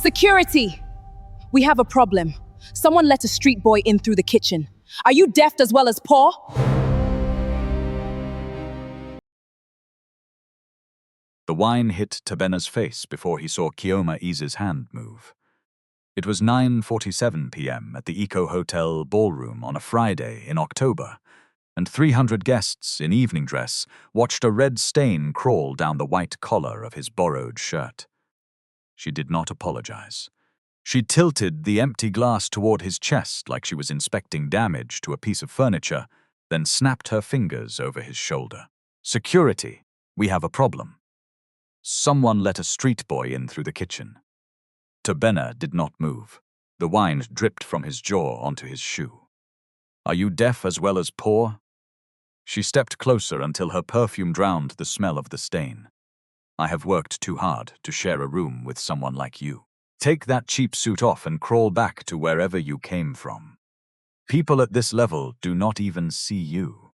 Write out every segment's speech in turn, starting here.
Security! We have a problem. Someone let a street boy in through the kitchen. Are you deaf as well as poor? The wine hit Tabena's face before he saw Kioma Ise's hand move. It was 9:47 p.m. at the Eco Hotel ballroom on a Friday in October, and 300 guests in evening dress watched a red stain crawl down the white collar of his borrowed shirt. She did not apologize. She tilted the empty glass toward his chest like she was inspecting damage to a piece of furniture, then snapped her fingers over his shoulder. Security, we have a problem. Someone let a street boy in through the kitchen. Tabena did not move. The wine dripped from his jaw onto his shoe. Are you deaf as well as poor? She stepped closer until her perfume drowned the smell of the stain. I have worked too hard to share a room with someone like you. Take that cheap suit off and crawl back to wherever you came from. People at this level do not even see you.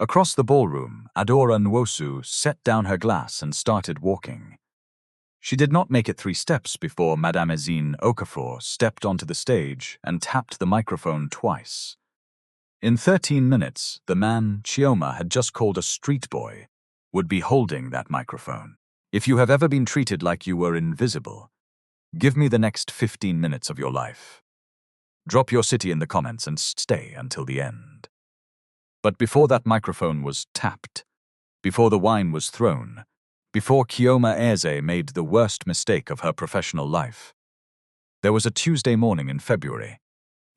Across the ballroom, Adora Nwosu set down her glass and started walking. She did not make it 3 steps before Madame Ezinne Okafor stepped onto the stage and tapped the microphone twice. In 13 minutes, the man Chioma had just called a street boy would be holding that microphone. If you have ever been treated like you were invisible, give me the next 15 minutes of your life. Drop your city in the comments and stay until the end. But before that microphone was tapped, before the wine was thrown, before Kioma Eze made the worst mistake of her professional life, there was a Tuesday morning in February,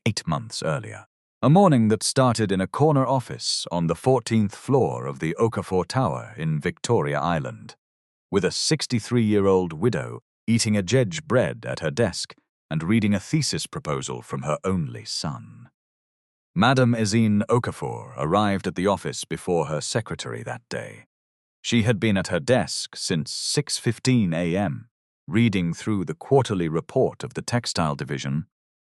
8 months earlier. A morning that started in a corner office on the 14th floor of the Okafor Tower in Victoria Island, with a 63-year-old widow eating a jedge bread at her desk and reading a thesis proposal from her only son. Madame Ezinne Okafor arrived at the office before her secretary that day. She had been at her desk since 6:15 a.m., reading through the quarterly report of the textile division,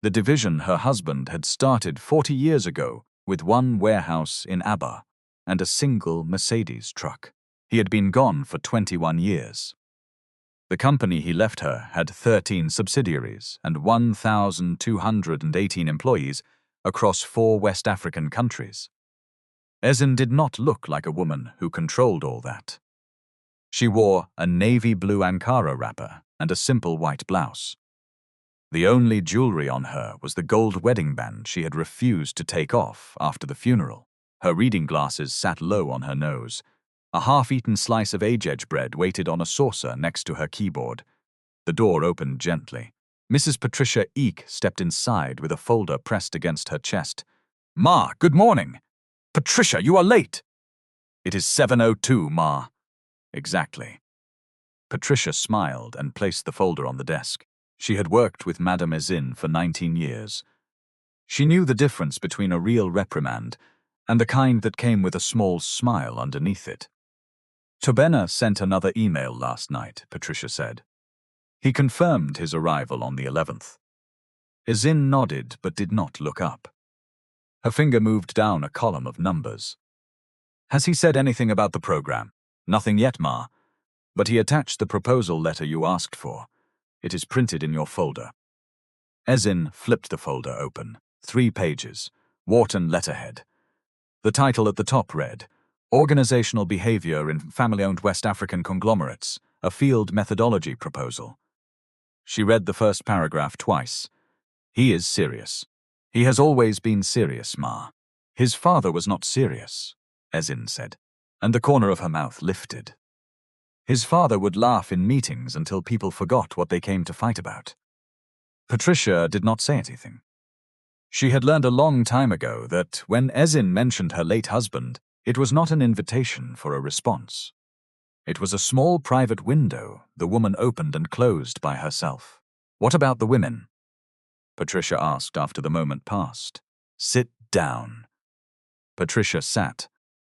the division her husband had started 40 years ago with 1 warehouse in Aba and a single Mercedes truck. He had been gone for 21 years. The company he left her had 13 subsidiaries and 1,218 employees across 4 West African countries. Ezinne did not look like a woman who controlled all that. She wore a navy blue Ankara wrapper and a simple white blouse. The only jewelry on her was the gold wedding band she had refused to take off after the funeral. Her reading glasses sat low on her nose. A half-eaten slice of edge bread waited on a saucer next to her keyboard. The door opened gently. Mrs. Patricia Eek stepped inside with a folder pressed against her chest. "Ma, good morning. Patricia, you are late." "It is 7:02, Ma." "Exactly." Patricia smiled and placed the folder on the desk. She had worked with Madame Ezinne for 19 years. She knew the difference between a real reprimand and the kind that came with a small smile underneath it. "Tabena sent another email last night," Patricia said. "He confirmed his arrival on the 11th. Ezinne nodded but did not look up. Her finger moved down a column of numbers. "Has he said anything about the program?" "Nothing yet, Ma. But he attached the proposal letter you asked for. It is printed in your folder." Ezinne flipped the folder open. 3 pages. Wharton letterhead. The title at the top read, "Organizational Behavior in Family-Owned West African Conglomerates, a Field Methodology Proposal." She read the first paragraph twice. "He is serious. He has always been serious, Ma." "His father was not serious," Ezinne said, and the corner of her mouth lifted. "His father would laugh in meetings until people forgot what they came to fight about." Patricia did not say anything. She had learned a long time ago that when Ezinne mentioned her late husband, it was not an invitation for a response. It was a small private window the woman opened and closed by herself. "What about the women?" Patricia asked after the moment passed. "Sit down." Patricia sat.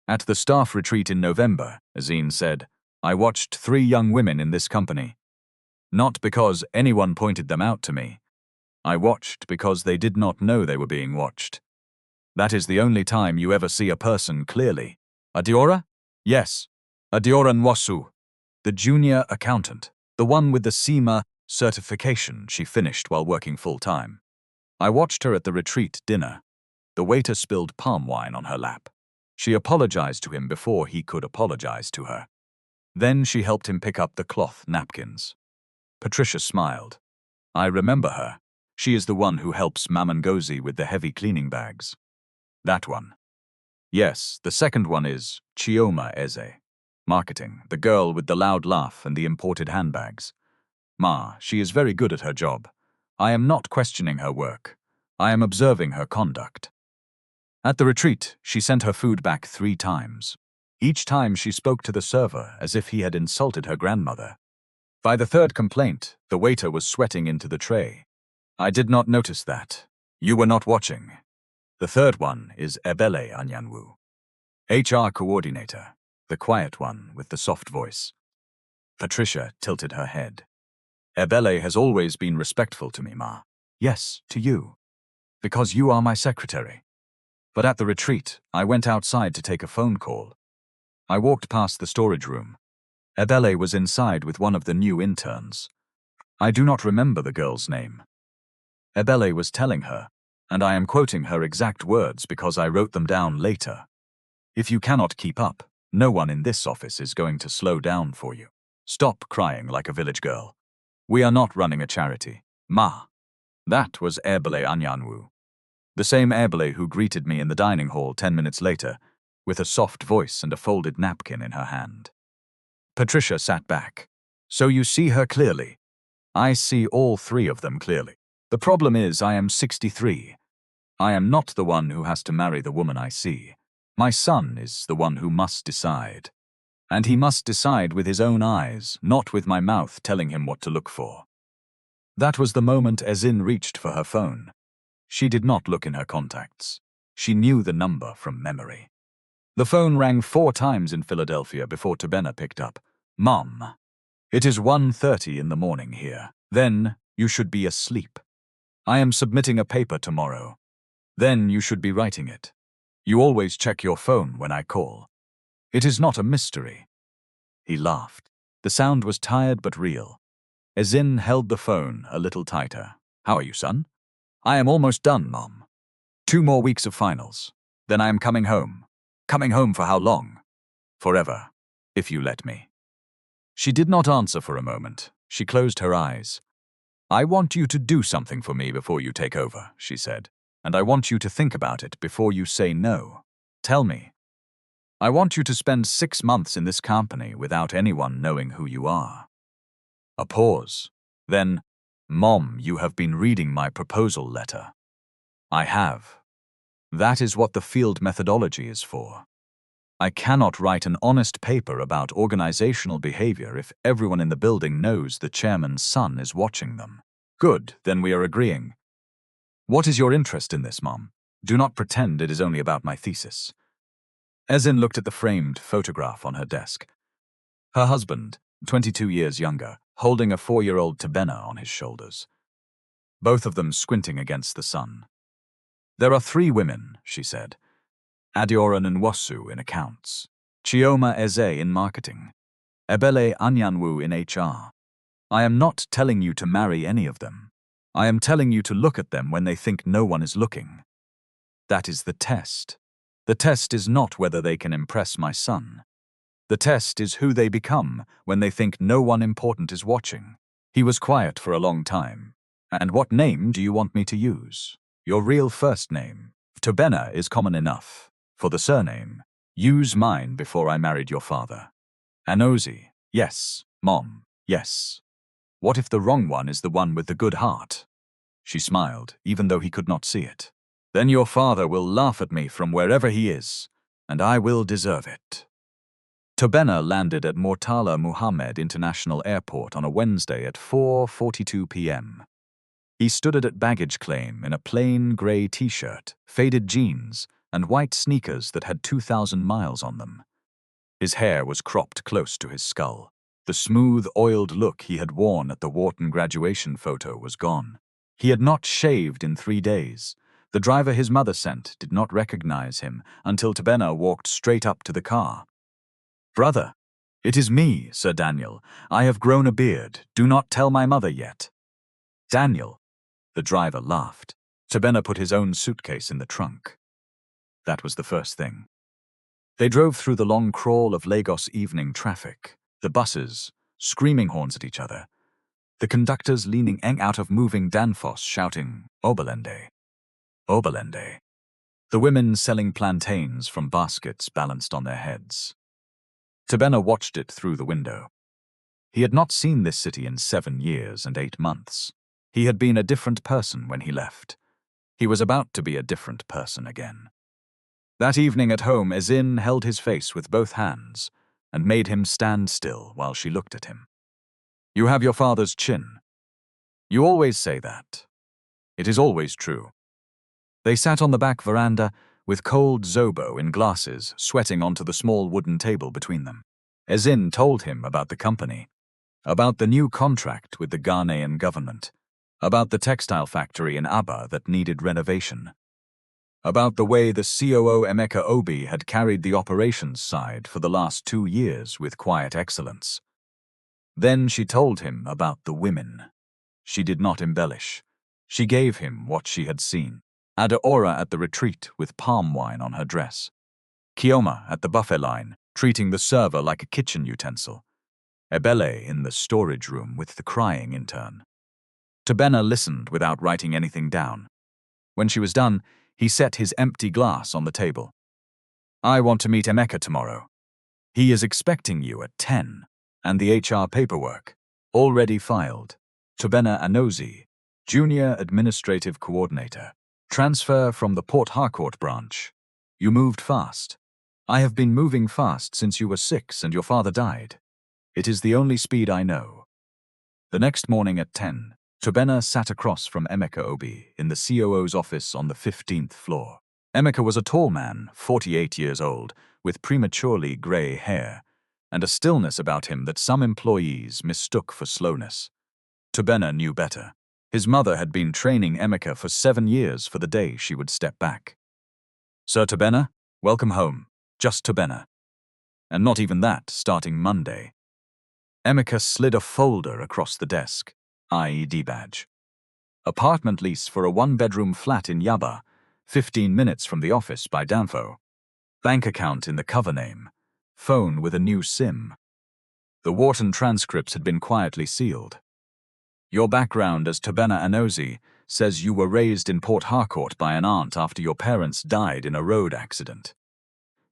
"At the staff retreat in November," Ezinne said, "I watched 3 young women in this company. Not because anyone pointed them out to me. I watched because they did not know they were being watched. That is the only time you ever see a person clearly." "Adora?" "Yes, Adora Nwosu, the junior accountant, the one with the Sima certification she finished while working full-time. I watched her at the retreat dinner. The waiter spilled palm wine on her lap. She apologized to him before he could apologize to her. Then she helped him pick up the cloth napkins. Patricia smiled. I remember her. She is the one who helps Mamangozi with the heavy cleaning bags. That one. Yes, the second one is Chioma Eze. Marketing, the girl with the loud laugh and the imported handbags. Ma, she is very good at her job. I am not questioning her work. I am observing her conduct. At the retreat, she sent her food back 3 times. Each time she spoke to the server as if he had insulted her grandmother. By the 3rd complaint, the waiter was sweating into the tray. I did not notice that. You were not watching. The 3rd one is Ebele Anyanwu, HR coordinator, the quiet one with the soft voice. Patricia tilted her head. Ebele has always been respectful to me, Ma. Yes, to you. Because you are my secretary. But at the retreat, I went outside to take a phone call. I walked past the storage room. Ebele was inside with one of the new interns. I do not remember the girl's name. Ebele was telling her, and I am quoting her exact words because I wrote them down later. If you cannot keep up, no one in this office is going to slow down for you. Stop crying like a village girl. We are not running a charity. Ma. That was Ebele Anyanwu. The same Ebele who greeted me in the dining hall 10 minutes later, with a soft voice and a folded napkin in her hand. Patricia sat back. So you see her clearly. I see all 3 of them clearly. The problem is I am 63. I am not the one who has to marry the woman I see. My son is the one who must decide. And he must decide with his own eyes, not with my mouth telling him what to look for. That was the moment Ezinne reached for her phone. She did not look in her contacts. She knew the number from memory. The phone rang 4 times in Philadelphia before Tabena picked up. Mom, it is 1:30 in the morning here. Then you should be asleep. I am submitting a paper tomorrow. Then you should be writing it. You always check your phone when I call. It is not a mystery. He laughed. The sound was tired but real. Ezinne held the phone a little tighter. How are you, son? I am almost done, Mom. 2 more weeks of finals. Then I am coming home. Coming home for how long? Forever, if you let me. She did not answer for a moment. She closed her eyes. I want you to do something for me before you take over, she said. And I want you to think about it before you say no. Tell me. I want you to spend 6 months in this company without anyone knowing who you are. A pause. Then, Mom, you have been reading my proposal letter. I have. That is what the field methodology is for. I cannot write an honest paper about organizational behavior if everyone in the building knows the chairman's son is watching them. Good, then we are agreeing. What is your interest in this, Mom? Do not pretend it is only about my thesis. Ezinne looked at the framed photograph on her desk. Her husband, 22 years younger, holding a 4-year-old Tabena on his shoulders. Both of them squinting against the sun. There are 3 women, she said. Adiora Nwasu in accounts, Chioma Eze in marketing, Ebele Anyanwu in HR. I am not telling you to marry any of them. I am telling you to look at them when they think no one is looking. That is the test. The test is not whether they can impress my son. The test is who they become when they think no one important is watching. He was quiet for a long time. And what name do you want me to use? Your real first name. Tabena is common enough. For the surname, use mine before I married your father. Anozi, yes. Mom, yes. What if the wrong one is the one with the good heart? She smiled, even though he could not see it. Then your father will laugh at me from wherever he is, and I will deserve it. Tabena landed at Murtala Muhammad International Airport on a Wednesday at 4:42 p.m. He stood at baggage claim in a plain grey t-shirt, faded jeans, and white sneakers that had 2,000 miles on them. His hair was cropped close to his skull. The smooth, oiled look he had worn at the Wharton graduation photo was gone. He had not shaved in 3 days. The driver his mother sent did not recognize him until Tabena walked straight up to the car. Brother, "It is me, Sir Daniel. I have grown a beard. Do not tell my mother yet." "Daniel." The driver laughed. Tobena put his own suitcase in the trunk. That was the first thing. They drove through the long crawl of Lagos evening traffic, the buses screaming horns at each other, the conductors leaning out of moving Danfoss shouting, "Oberlande, Oberlande." The women selling plantains from baskets balanced on their heads. Tobena watched it through the window. He had not seen this city in 7 years and 8 months. He had been a different person when he left. He was about to be a different person again. That evening at home, Ezinne held his face with both hands and made him stand still while she looked at him. "You have your father's chin. You always say that. It is always true." They sat on the back veranda with cold Zobo in glasses sweating onto the small wooden table between them. Ezinne told him about the company, about the new contract with the Ghanaian government, about the textile factory in Aba that needed renovation, about the way the COO Emeka Obi had carried the operations side for the last 2 years with quiet excellence. Then she told him about the women. She did not embellish. She gave him what she had seen. Adaora at the retreat with palm wine on her dress. Kioma at the buffet line, treating the server like a kitchen utensil. Ebele in the storage room with the crying intern. Tobena listened without writing anything down. When she was done, he set his empty glass on the table. "I want to meet Emeka tomorrow. He is expecting you at 10, and the HR paperwork, already filed. Tobena Anozie, Junior Administrative Coordinator. Transfer from the Port Harcourt branch. You moved fast. I have been moving fast since you were 6 and your father died. It is the only speed I know." The next morning at 10, Tobena sat across from Emeka Obi in the COO's office on the 15th floor. Emeka was a tall man, 48 years old, with prematurely grey hair, and a stillness about him that some employees mistook for slowness. Tobena knew better. His mother had been training Emeka for 7 years for the day she would step back. "Sir Tobena, welcome home. Just Tobena. And not even that, starting Monday." Emeka slid a folder across the desk. IED badge. Apartment lease for a 1-bedroom flat in Yaba, 15 minutes from the office by Danfo. Bank account in the cover name. Phone with a new SIM. The Wharton transcripts had been quietly sealed. "Your background as Tobena Anozie says you were raised in Port Harcourt by an aunt after your parents died in a road accident.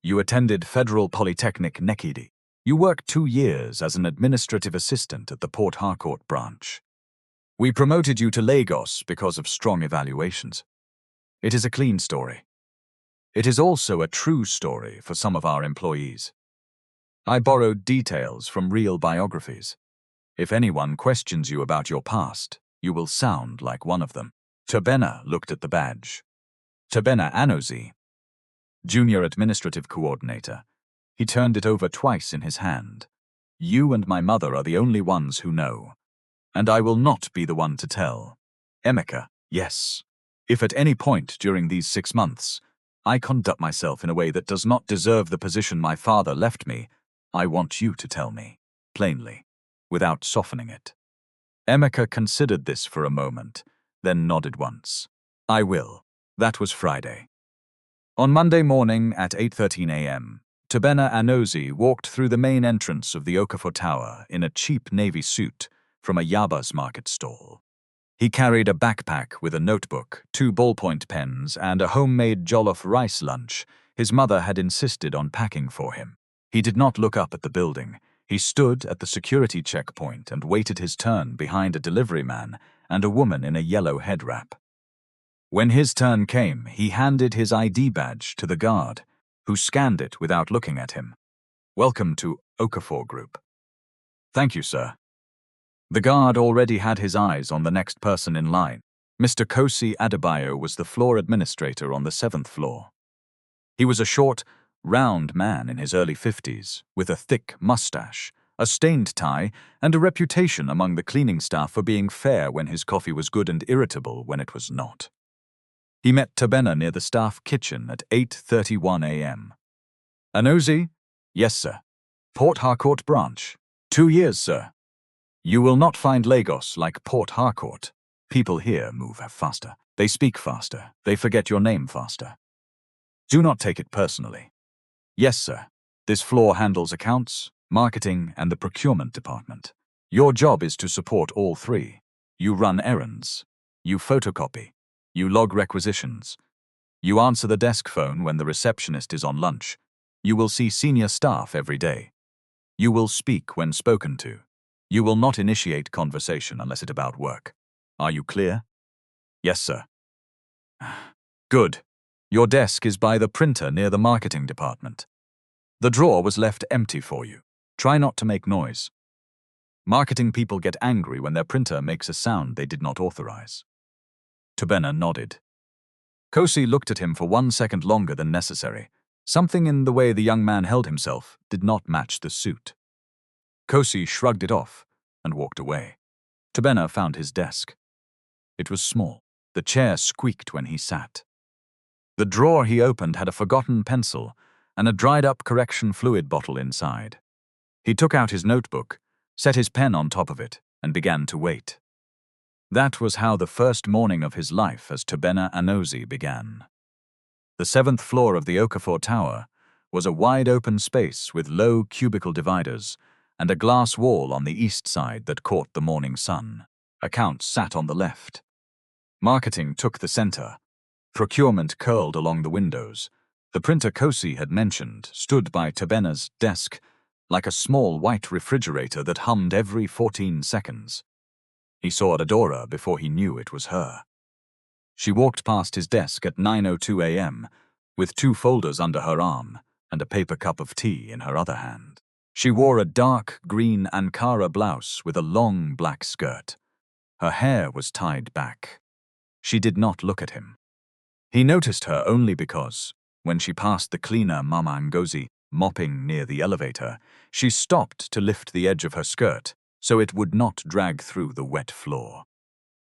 You attended Federal Polytechnic Nekidi. You worked 2 years as an administrative assistant at the Port Harcourt branch. We promoted you to Lagos because of strong evaluations. It is a clean story. It is also a true story for some of our employees. I borrowed details from real biographies. If anyone questions you about your past, you will sound like one of them." Tobena looked at the badge. "Tobena Anozie, Junior Administrative Coordinator." He turned it over twice in his hand. "You and my mother are the only ones who know. And I will not be the one to tell. Emeka, yes. If at any point during these 6 months I conduct myself in a way that does not deserve the position my father left me, I want you to tell me, plainly, without softening it." Emeka considered this for a moment, then nodded once. "I will." That was Friday. On Monday morning at 8:13 a.m., Tobena Anozie walked through the main entrance of the Okafor Tower in a cheap navy suit from a Yabas market stall. He carried a backpack with a notebook, 2 ballpoint pens, and a homemade jollof rice lunch his mother had insisted on packing for him. He did not look up at the building. He stood at the security checkpoint and waited his turn behind a delivery man and a woman in a yellow head wrap. When his turn came, he handed his ID badge to the guard, who scanned it without looking at him. "Welcome to Okafor Group." "Thank you, sir." The guard already had his eyes on the next person in line. Mr. Kosi Adebayo was the floor administrator on the 7th floor. He was a short, round man in his early 50s, with a thick mustache, a stained tie, and a reputation among the cleaning staff for being fair when his coffee was good and irritable when it was not. He met Tobena near the staff kitchen at 8:31 a.m. "Anozie?" "Yes, sir." Port Harcourt branch. 2 years, sir. You will not find Lagos like Port Harcourt. People here move faster. They speak faster. They forget your name faster. Do not take it personally. Yes, sir. This floor handles accounts, marketing, and the procurement department. Your job is to support all three. You run errands. You photocopy. You log requisitions. You answer the desk phone when the receptionist is on lunch. You will see senior staff every day. You will speak when spoken to. You will not initiate conversation unless it's about work. Are you clear? Yes, sir. Good. Your desk is by the printer near the marketing department. The drawer was left empty for you. Try not to make noise. Marketing people get angry when their printer makes a sound they did not authorize. Tobena nodded. Kosi looked at him for 1 second longer than necessary. Something in the way the young man held himself did not match the suit. Kosi shrugged it off and walked away. Tobena found his desk. It was small. The chair squeaked when he sat. The drawer he opened had a forgotten pencil and a dried-up correction fluid bottle inside. He took out his notebook, set his pen on top of it, and began to wait. That was how the first morning of his life as Tobena Anozie began. The 7th floor of the Okafor Tower was a wide-open space with low cubicle dividers and a glass wall on the east side that caught the morning sun. Accounts sat on the left. Marketing took the center. Procurement curled along the windows. The printer Kosi had mentioned stood by Tobena's desk like a small white refrigerator that hummed every 14 seconds. He saw Adora before he knew it was her. She walked past his desk at 9:02 a.m. with 2 folders under her arm and a paper cup of tea in her other hand. She wore a dark green Ankara blouse with a long black skirt. Her hair was tied back. She did not look at him. He noticed her only because, when she passed the cleaner Mama Ngozi mopping near the elevator, she stopped to lift the edge of her skirt so it would not drag through the wet floor.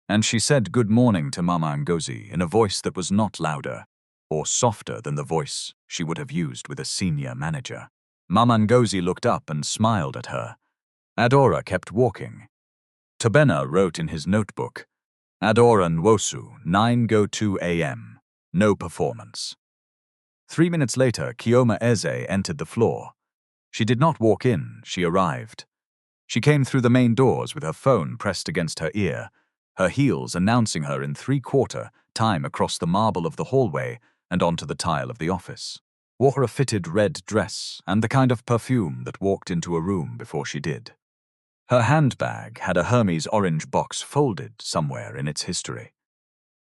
And she said good morning to Mama Ngozi in a voice that was not louder or softer than the voice she would have used with a senior manager. Mama Ngozi looked up and smiled at her. Adora kept walking. Tobena wrote in his notebook, Adora Nwosu, 9:02 a.m. No performance. 3 minutes later, Chioma Eze entered the floor. She did not walk in, she arrived. She came through the main doors with her phone pressed against her ear, her heels announcing her in 3/4 time across the marble of the hallway and onto the tile of the office. Wore a fitted red dress and the kind of perfume that walked into a room before she did. Her handbag had a Hermes orange box folded somewhere in its history.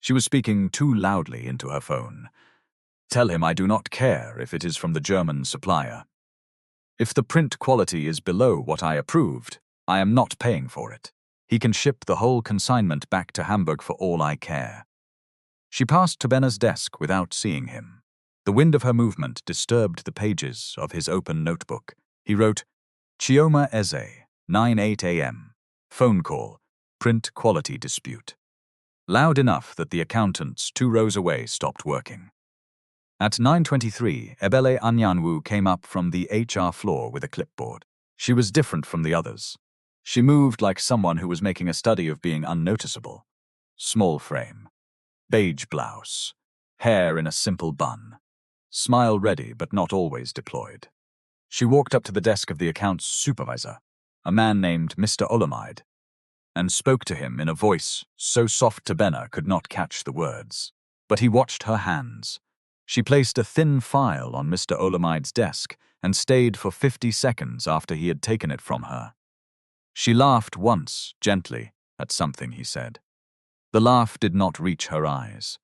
She was speaking too loudly into her phone. Tell him I do not care if it is from the German supplier. If the print quality is below what I approved, I am not paying for it. He can ship the whole consignment back to Hamburg for all I care. She passed Tobena's desk without seeing him. The wind of her movement disturbed the pages of his open notebook. He wrote, Chioma Eze, 9:08 a.m. Phone call, print quality dispute. Loud enough that the accountants 2 rows away stopped working. At 9:23, Ebele Anyanwu came up from the HR floor with a clipboard. She was different from the others. She moved like someone who was making a study of being unnoticeable. Small frame, beige blouse, hair in a simple bun, smile ready but not always deployed. She walked up to the desk of the accounts supervisor, a man named Mr. Olamide, and spoke to him in a voice so soft Tobena could not catch the words. But he watched her hands. She placed a thin file on Mr. Olamide's desk and stayed for 50 seconds after he had taken it from her. She laughed once, gently, at something he said. The laugh did not reach her eyes.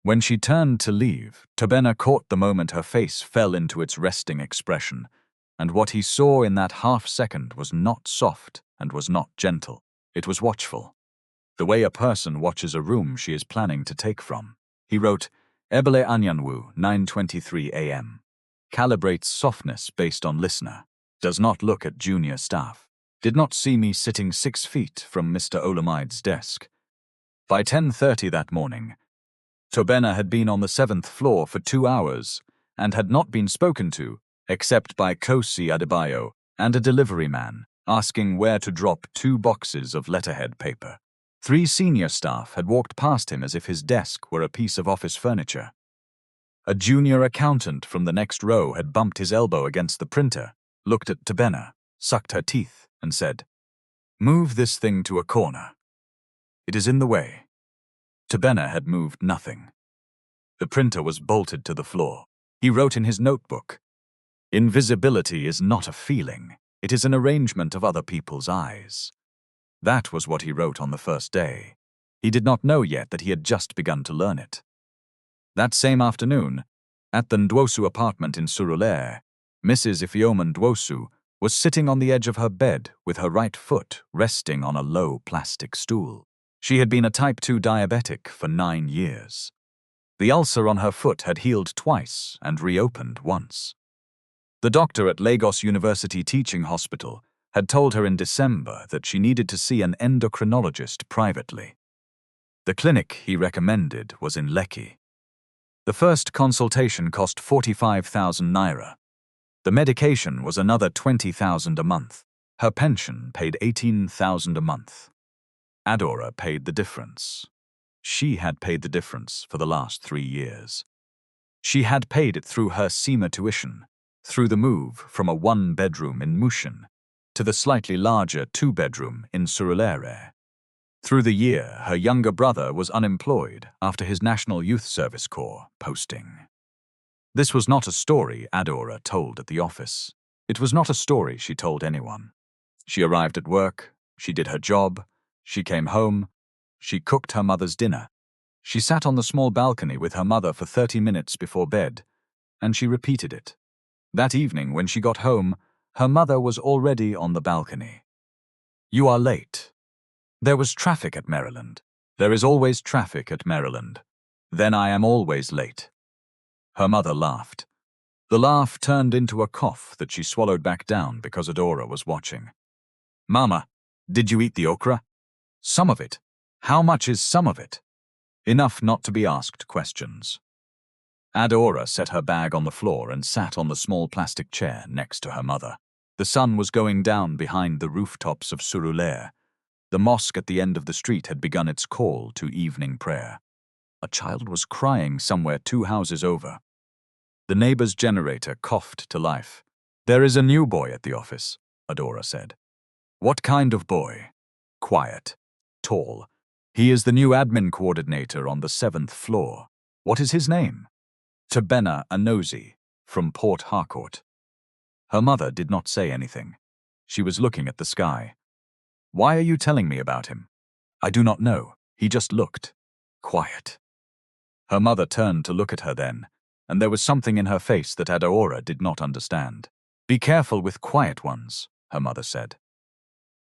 When she turned to leave, Tobena caught the moment her face fell into its resting expression, and what he saw in that half-second was not soft and was not gentle. It was watchful. The way a person watches a room she is planning to take from. He wrote, Ebele Anyanwu, 9:23 a.m. Calibrates softness based on listener. Does not look at junior staff. Did not see me sitting 6 feet from Mr. Olamide's desk. By 10:30 that morning, Tobena had been on the 7th floor for 2 hours and had not been spoken to except by Kosi Adebayo and a delivery man asking where to drop 2 boxes of letterhead paper. 3 senior staff had walked past him as if his desk were a piece of office furniture. A junior accountant from the next row had bumped his elbow against the printer, looked at Tabena, sucked her teeth, and said, "Move this thing to a corner. It is in the way." Tabena had moved nothing. The printer was bolted to the floor. He wrote in his notebook, "Invisibility is not a feeling. It is an arrangement of other people's eyes." That was what he wrote on the first day. He did not know yet that he had just begun to learn it. That same afternoon, at the Ndwosu apartment in Surulere, Mrs. Ifeoma Ndwosu was sitting on the edge of her bed with her right foot resting on a low plastic stool. She had been a type 2 diabetic for 9 years. The ulcer on her foot had healed twice and reopened once. The doctor at Lagos University Teaching Hospital had told her in December that she needed to see an endocrinologist privately. The clinic he recommended was in Lekki. The first consultation cost 45,000 naira. The medication was another 20,000 a month. Her pension paid 18,000 a month. Adora paid the difference. She had paid the difference for the last 3 years. She had paid it through her SEMA tuition, through the move from a 1-bedroom in Mushin to the slightly larger 2-bedroom in Surulere. Through the year, her younger brother was unemployed after his National Youth Service Corps posting. This was not a story Adora told at the office. It was not a story she told anyone. She arrived at work, she did her job, she came home, she cooked her mother's dinner. She sat on the small balcony with her mother for 30 minutes before bed, and she repeated it. That evening, when she got home, her mother was already on the balcony. "You are late." "There was traffic at Maryland." "There is always traffic at Maryland." "Then I am always late." Her mother laughed. The laugh turned into a cough that she swallowed back down because Adora was watching. "Mama, did you eat the okra?" "Some of it." "How much is some of it?" Enough not to be asked questions. Adora set her bag on the floor and sat on the small plastic chair next to her mother. The sun was going down behind the rooftops of Surulere. The mosque at the end of the street had begun its call to evening prayer. A child was crying somewhere 2 houses over. The neighbor's generator coughed to life. "There is a new boy at the office," Adora said. "What kind of boy?" "Quiet. Tall. He is the new admin coordinator on the 7th floor. What is his name?" "Tabena Anozi, from Port Harcourt." Her mother did not say anything. She was looking at the sky. "Why are you telling me about him?" "I do not know. He just looked. Quiet." Her mother turned to look at her then, and there was something in her face that Adora did not understand. "Be careful with quiet ones," her mother said.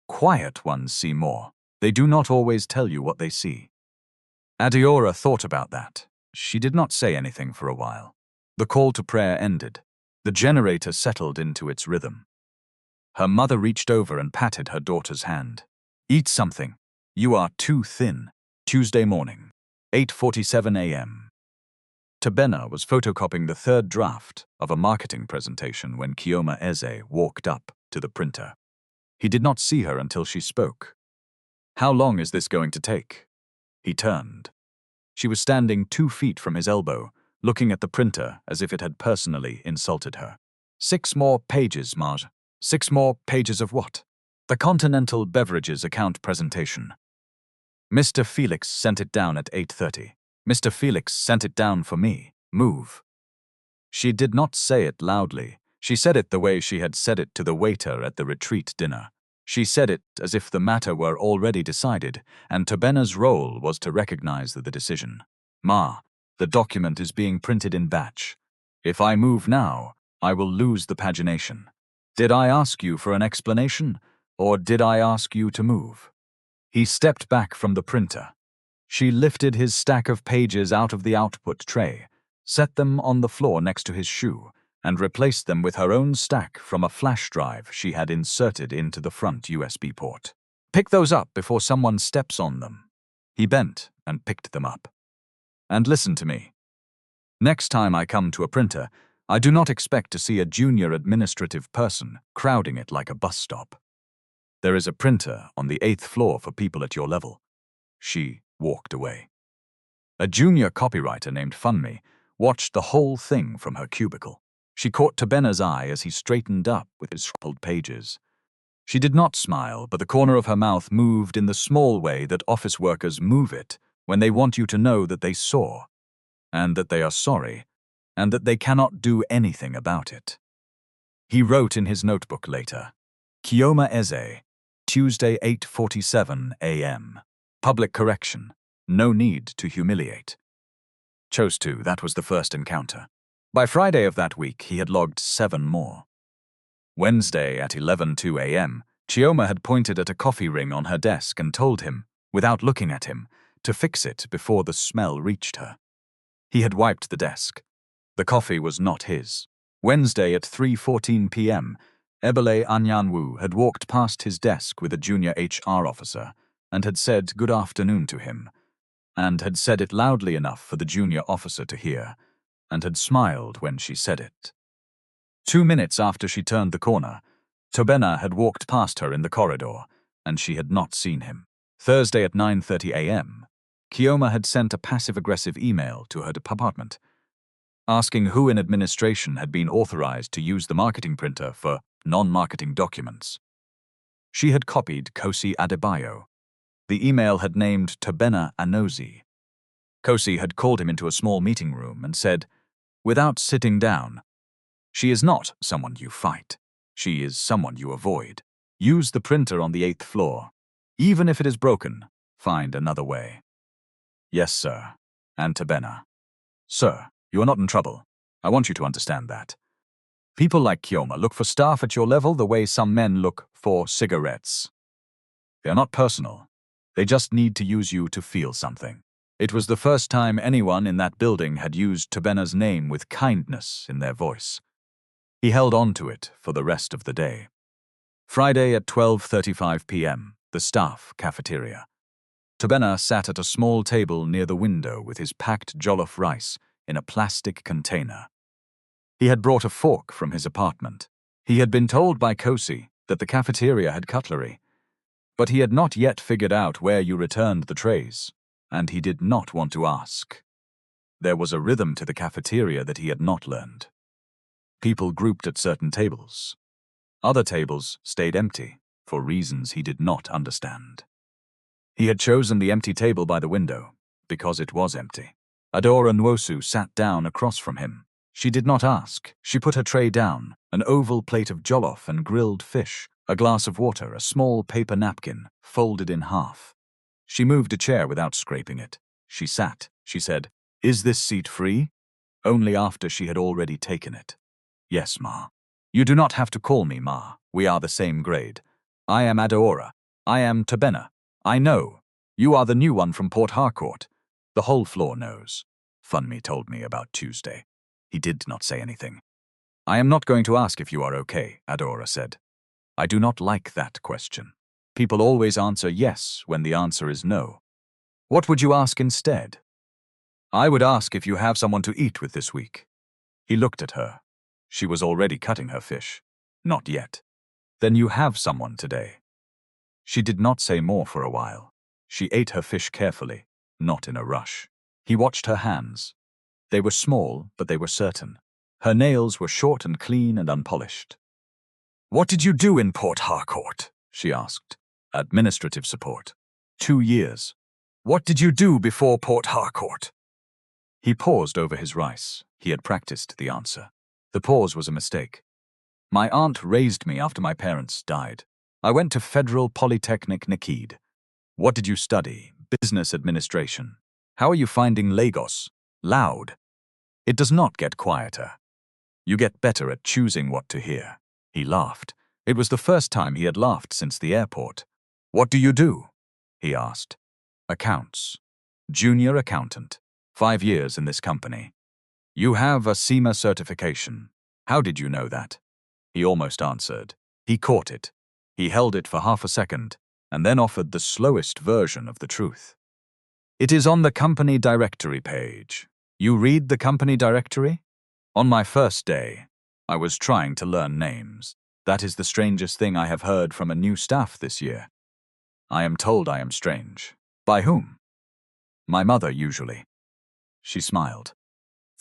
"Quiet ones see more. They do not always tell you what they see." Adora thought about that. She did not say anything for a while. The call to prayer ended. The generator settled into its rhythm. Her mother reached over and patted her daughter's hand. "Eat something. You are too thin." Tuesday morning, 8:47 a.m. Tabena was photocopying the 3rd draft of a marketing presentation when Kioma Eze walked up to the printer. He did not see her until she spoke. "How long is this going to take?" He turned. She was standing 2 feet from his elbow, looking at the printer as if it had personally insulted her. 6 more pages, Marge." 6 more pages of what?" "The Continental Beverages account presentation." "Mr. Felix sent it down at 8:30. Mr. Felix sent it down for me. Move." She did not say it loudly. She said it the way she had said it to the waiter at the retreat dinner. She said it as if the matter were already decided, and Tabena's role was to recognize the decision. "Ma, the document is being printed in batch. If I move now, I will lose the pagination. Did I ask you for an explanation, or did I ask you to move?" He stepped back from the printer. She lifted his stack of pages out of the output tray, set them on the floor next to his shoe, and replaced them with her own stack from a flash drive she had inserted into the front USB port. "Pick those up before someone steps on them." He bent and picked them up. "And listen to me. Next time I come to a printer, I do not expect to see a junior administrative person crowding it like a bus stop. There is a printer on the 8th floor for people at your level. She walked away. A junior copywriter named Funmi watched the whole thing from her cubicle. She caught Tabena's eye as he straightened up with his scribbled pages. She did not smile, but the corner of her mouth moved in the small way that office workers move it when they want you to know that they saw, and that they are sorry, and that they cannot do anything about it. He wrote in his notebook later, Kioma Eze, Tuesday 8:47 a.m. Public correction. No need to humiliate. Chose to, that was the first encounter. By Friday of that week, he had logged 7 more. Wednesday at 11:02 a.m., Chioma had pointed at a coffee ring on her desk and told him, without looking at him, to fix it before the smell reached her. He had wiped the desk. The coffee was not his. Wednesday at 3:14 p.m., Ebele Anyanwu had walked past his desk with a junior HR officer and had said good afternoon to him, and had said it loudly enough for the junior officer to hear, and had smiled when she said it. 2 minutes after she turned the corner, Tabena had walked past her in the corridor, and she had not seen him. Thursday at 9:30 a.m., Kioma had sent a passive-aggressive email to her department, asking who in administration had been authorized to use the marketing printer for non-marketing documents. She had copied Kosi Adebayo. The email had named Tabena Anozi. Kosi had called him into a small meeting room and said, without sitting down, "She is not someone you fight. She is someone you avoid. Use the printer on the 8th floor. Even if it is broken, find another way." Yes, sir. And Tabena. Sir, you are not in trouble. I want you to understand that. People like Kioma look for staff at your level the way some men look for cigarettes. They are not personal. They just need to use you to feel something. It was the first time anyone in that building had used Tabena's name with kindness in their voice. He held on to it for the rest of the day. Friday at 12:35 p.m., the staff cafeteria. Tabena sat at a small table near the window with his packed jollof rice in a plastic container. He had brought a fork from his apartment. He had been told by Kosi that the cafeteria had cutlery, but he had not yet figured out where you returned the trays, and he did not want to ask. There was a rhythm to the cafeteria that he had not learned. People grouped at certain tables. Other tables stayed empty for reasons he did not understand. He had chosen the empty table by the window because it was empty. Adora Nwosu sat down across from him. She did not ask. She put her tray down, an oval plate of jollof and grilled fish, a glass of water, a small paper napkin, folded in half. She moved a chair without scraping it. She sat. She said, "Is this seat free?" Only after she had already taken it. "Yes, Ma. You do not have to call me Ma. We are the same grade. I am Adora. I am Tabena. I know. You are the new one from Port Harcourt. The whole floor knows. Funmi told me about Tuesday." He did not say anything. "I am not going to ask if you are okay," Adora said. "I do not like that question. People always answer yes when the answer is no. What would you ask instead?" "I would ask if you have someone to eat with this week." He looked at her. She was already cutting her fish. "Not yet." "Then you have someone today." She did not say more for a while. She ate her fish carefully, not in a rush. He watched her hands. They were small, but they were certain. Her nails were short and clean and unpolished. "What did you do in Port Harcourt?" she asked. "Administrative support." 2 years. "What did you do before Port Harcourt?" He paused over his rice. He had practiced the answer. The pause was a mistake. "My aunt raised me after my parents died. I went to Federal Polytechnic Nikid." "What did you study?" "Business administration." "How are you finding Lagos?" "Loud." "It does not get quieter. You get better at choosing what to hear." He laughed. It was the first time he had laughed since the airport. "What do you do?" he asked. "Accounts. Junior accountant. 5 years in this company." "You have a SEMA certification. How did you know that?" He almost answered. He caught it. He held it for half a second, and then offered the slowest version of the truth. "It is on the company directory page. You read the company directory?" On my first day, I was trying to learn names. That is the strangest thing I have heard from a new staff this year. I am told I am strange. By whom? My mother, usually. She smiled.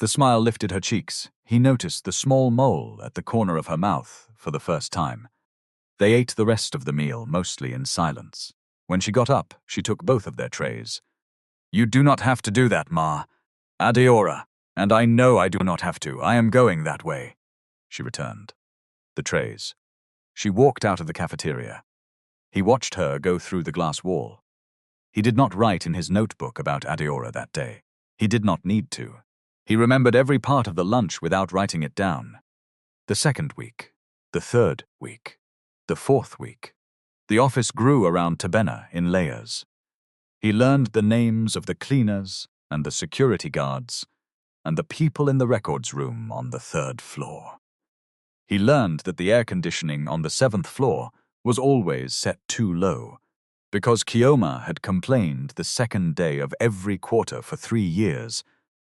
The smile lifted her cheeks. He noticed the small mole at the corner of her mouth for the first time. They ate the rest of the meal, mostly in silence. When she got up, she took both of their trays. You do not have to do that, Ma. Adeora. And I know I do not have to. I am going that way. She returned. The trays. She walked out of the cafeteria. He watched her go through the glass wall. He did not write in his notebook about Adeora that day. He did not need to. He remembered every part of the lunch without writing it down. The second week, the third week, the fourth week. The office grew around Tabena in layers. He learned the names of the cleaners and the security guards and the people in the records room on the third floor. He learned that the air conditioning on the seventh floor was always set too low, because Kioma had complained the second day of every quarter for 3 years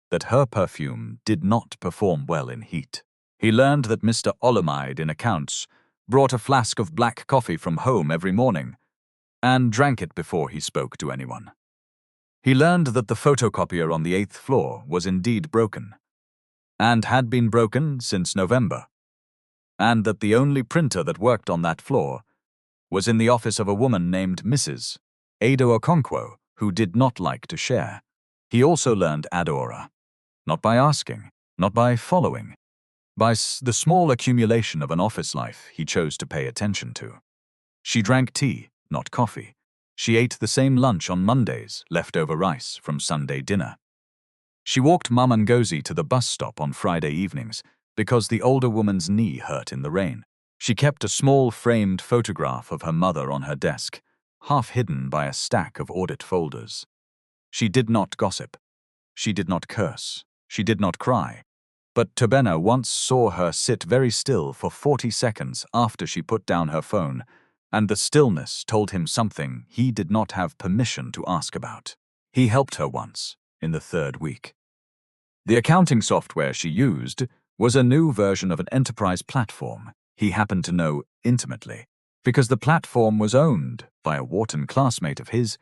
that her perfume did not perform well in heat. He learned that Mr. Olamide in accounts brought a flask of black coffee from home every morning and drank it before he spoke to anyone. He learned that the photocopier on the 8th floor was indeed broken, and had been broken since November, and that the only printer that worked on that floor was in the office of a woman named Mrs. Ezinne Okafor, who did not like to share. He also learned Adeora, not by asking, not by following, by the small accumulation of an office life he chose to pay attention to. She drank tea, not coffee. She ate the same lunch on Mondays, leftover rice from Sunday dinner. She walked Mum and Ngozi to the bus stop on Friday evenings because the older woman's knee hurt in the rain. She kept a small framed photograph of her mother on her desk, half hidden by a stack of audit folders. She did not gossip. She did not curse. She did not cry. But Tabena once saw her sit very still for 40 seconds after she put down her phone, and the stillness told him something he did not have permission to ask about. He helped her once, in the third week. The accounting software she used was a new version of an enterprise platform he happened to know intimately, because the platform was owned by a Wharton classmate of his,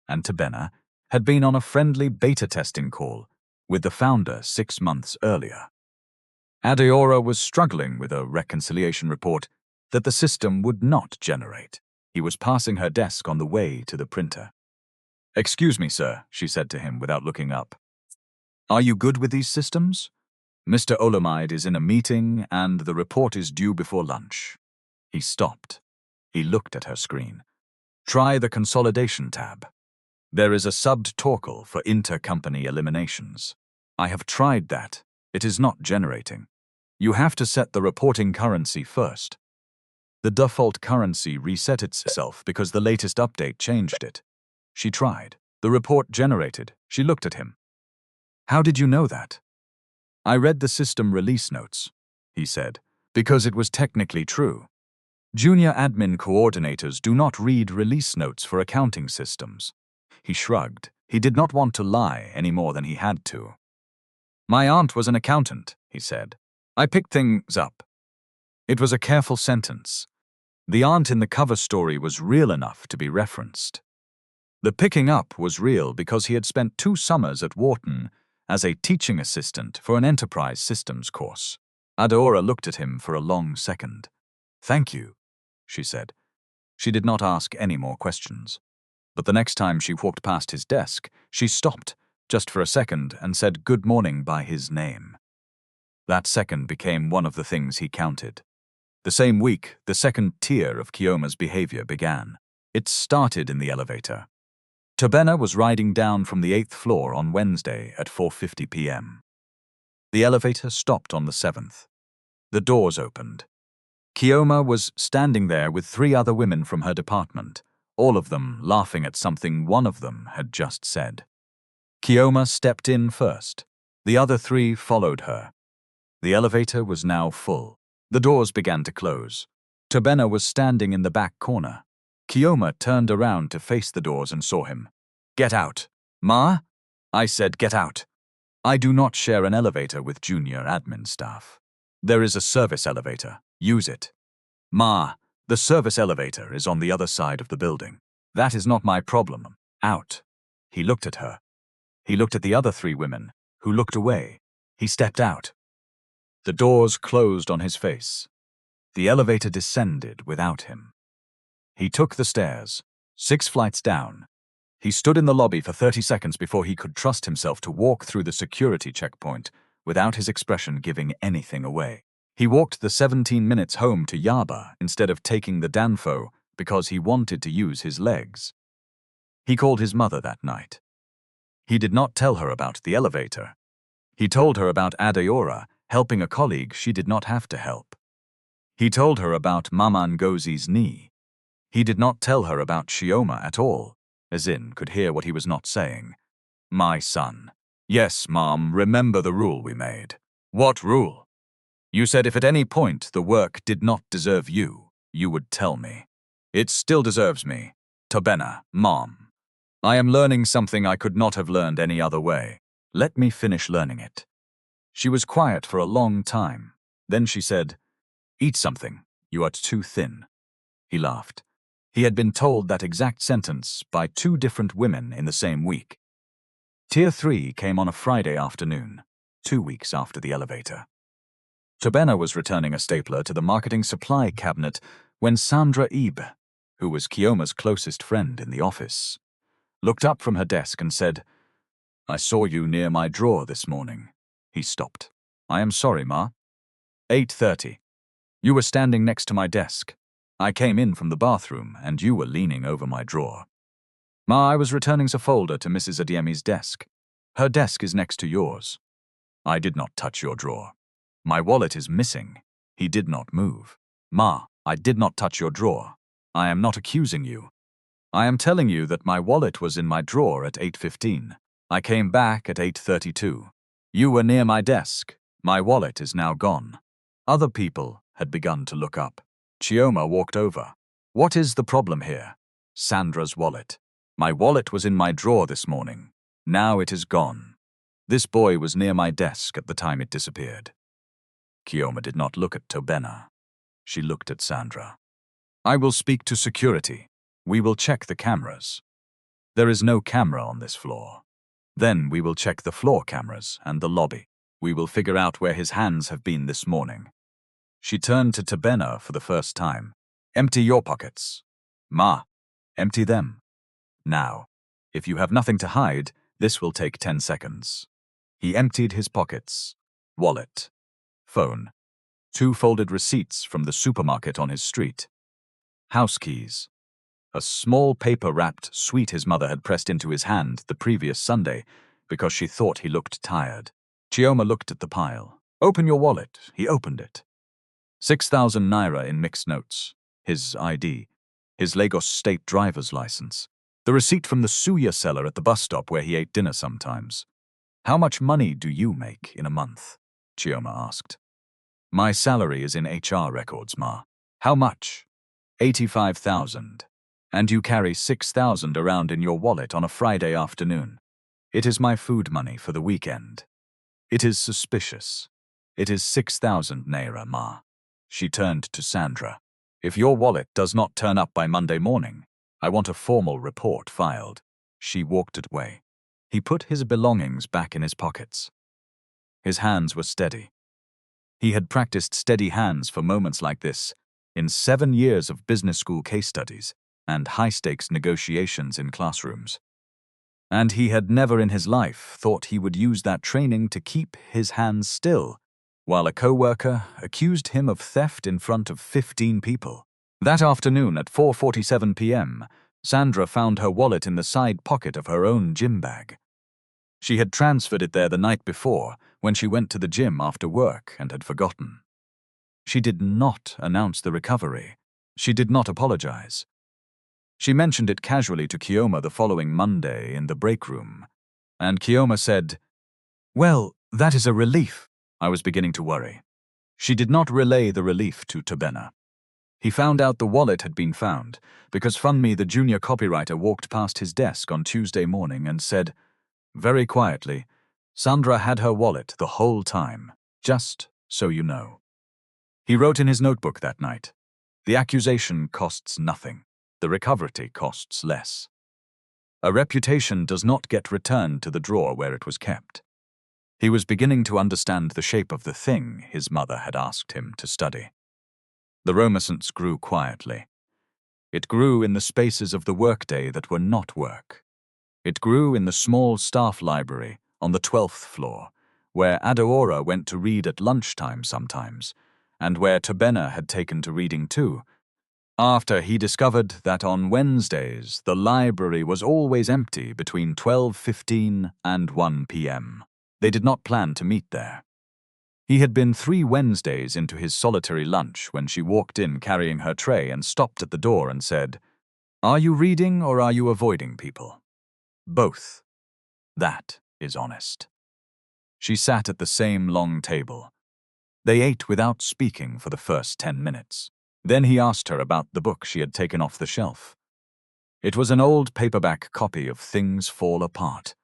and Tabena had been on a friendly beta testing call with the founder 6 months earlier. Adeora was struggling with a reconciliation report that the system would not generate. He was passing her desk on the way to the printer. "Excuse me, sir," she said to him without looking up. "Are you good with these systems? Mr. Olamide is in a meeting and the report is due before lunch." He stopped. He looked at her screen. "Try the consolidation tab. There is a subbed toggle for intercompany eliminations. I have tried that. It is not generating. You have to set the reporting currency first." The default currency reset itself because the latest update changed it. She tried. The report generated. She looked at him. "How did you know that?" "I read the system release notes," he said, "because it was technically true. Junior admin coordinators do not read release notes for accounting systems." He shrugged. He did not want to lie any more than he had to. "My aunt was an accountant," he said. "I picked things up." It was a careful sentence. The aunt in the cover story was real enough to be referenced. The picking up was real because he had spent 2 summers at Wharton as a teaching assistant for an enterprise systems course. Adeora looked at him for a long second. "Thank you," she said. She did not ask any more questions. But the next time she walked past his desk, she stopped, just for a second, and said good morning by his name. That second became one of the things he counted. The same week, the second tier of Kioma's behavior began. It started in the elevator. Tabena was riding down from the 8th floor on Wednesday at 4:50 p.m. The elevator stopped on the 7th. The doors opened. Kioma was standing there with 3 other women from her department, all of them laughing at something one of them had just said. Kioma stepped in first. The other 3 followed her. The elevator was now full. The doors began to close. Tabena was standing in the back corner. Kioma turned around to face the doors and saw him. "Get out." "Ma?" I said, "Get out." I do not share an elevator with junior admin staff. There is a service elevator. Use it. Ma, the service elevator is on the other side of the building. That is not my problem. Out. He looked at her. He looked at the other three women, who looked away. He stepped out. The doors closed on his face. The elevator descended without him. He took the stairs, 6 flights down. He stood in the lobby for 30 seconds before he could trust himself to walk through the security checkpoint without his expression giving anything away. He walked the 17 minutes home to Yaba instead of taking the Danfo because he wanted to use his legs. He called his mother that night. He did not tell her about the elevator. He told her about Adeora helping a colleague she did not have to help. He told her about Mama Ngozi's knee. He did not tell her about Chioma at all. Ezinne could hear what he was not saying. My son. Yes, Mom, remember the rule we made. What rule? You said if at any point the work did not deserve you, you would tell me. It still deserves me. Tobena, Mom. I am learning something I could not have learned any other way. Let me finish learning it. She was quiet for a long time. Then she said, Eat something. You are too thin. He laughed. He had been told that exact sentence by 2 different women in the same week. Tier 3 came on a Friday afternoon, 2 weeks after the elevator. Tobena was returning a stapler to the marketing supply cabinet when Sandra Ebe, who was Kioma's closest friend in the office, looked up from her desk and said, I saw you near my drawer this morning. He stopped. I am sorry, Ma. 8:30. You were standing next to my desk. I came in from the bathroom and you were leaning over my drawer. Ma, I was returning a folder to Mrs. Adiemi's desk. Her desk is next to yours. I did not touch your drawer. My wallet is missing. He did not move. Ma, I did not touch your drawer. I am not accusing you. I am telling you that my wallet was in my drawer at 8:15. I came back at 8:32. You were near my desk. My wallet is now gone. Other people had begun to look up. Chioma walked over. What is the problem here? Sandra's wallet. My wallet was in my drawer this morning. Now it is gone. This boy was near my desk at the time it disappeared. Chioma did not look at Tobena. She looked at Sandra. I will speak to security. We will check the cameras. There is no camera on this floor. Then we will check the floor cameras and the lobby. We will figure out where his hands have been this morning. She turned to Tobena for the first time. Empty your pockets. Ma, empty them. Now, if you have nothing to hide, this will take 10 seconds. He emptied his pockets. Wallet. Phone. 2 folded receipts from the supermarket on his street. House keys. A small paper-wrapped sweet his mother had pressed into his hand the previous Sunday because she thought he looked tired. Chioma looked at the pile. Open your wallet. He opened it. 6,000 naira in mixed notes. His ID. His Lagos State driver's license. The receipt from the suya seller at the bus stop where he ate dinner sometimes. How much money do you make in a month? Chioma asked. My salary is in HR records, Ma. How much? 85,000. And you carry 6,000 around in your wallet on a Friday afternoon. It is my food money for the weekend. It is suspicious. It is 6,000 naira, Ma. She turned to Sandra. If your wallet does not turn up by Monday morning, I want a formal report filed. She walked away. He put his belongings back in his pockets. His hands were steady. He had practiced steady hands for moments like this in 7 years of business school case studies and high-stakes negotiations in classrooms. And he had never in his life thought he would use that training to keep his hands still, while a co-worker accused him of theft in front of 15 people. That afternoon at 4:47 p.m., Sandra found her wallet in the side pocket of her own gym bag. She had transferred it there the night before when she went to the gym after work and had forgotten. She did not announce the recovery. She did not apologize. She mentioned it casually to Chioma the following Monday in the break room, and Chioma said, Well, that is a relief. I was beginning to worry. She did not relay the relief to Tobena. He found out the wallet had been found because Funmi, the junior copywriter, walked past his desk on Tuesday morning and said, very quietly, Sandra had her wallet the whole time, just so you know. He wrote in his notebook that night, "The accusation costs nothing. The recovery costs less. A reputation does not get returned to the drawer where it was kept." He was beginning to understand the shape of the thing his mother had asked him to study. The romance grew quietly. It grew in the spaces of the workday that were not work. It grew in the small staff library on the 12th floor, where Adeora went to read at lunchtime sometimes, and where Tobena had taken to reading too, after he discovered that on Wednesdays the library was always empty between 12:15 and 1 p.m. They did not plan to meet there. He had been 3 Wednesdays into his solitary lunch when she walked in carrying her tray and stopped at the door and said, "Are you reading or are you avoiding people?" "Both. That is honest." She sat at the same long table. They ate without speaking for the first 10 minutes. Then he asked her about the book she had taken off the shelf. It was an old paperback copy of Things Fall Apart.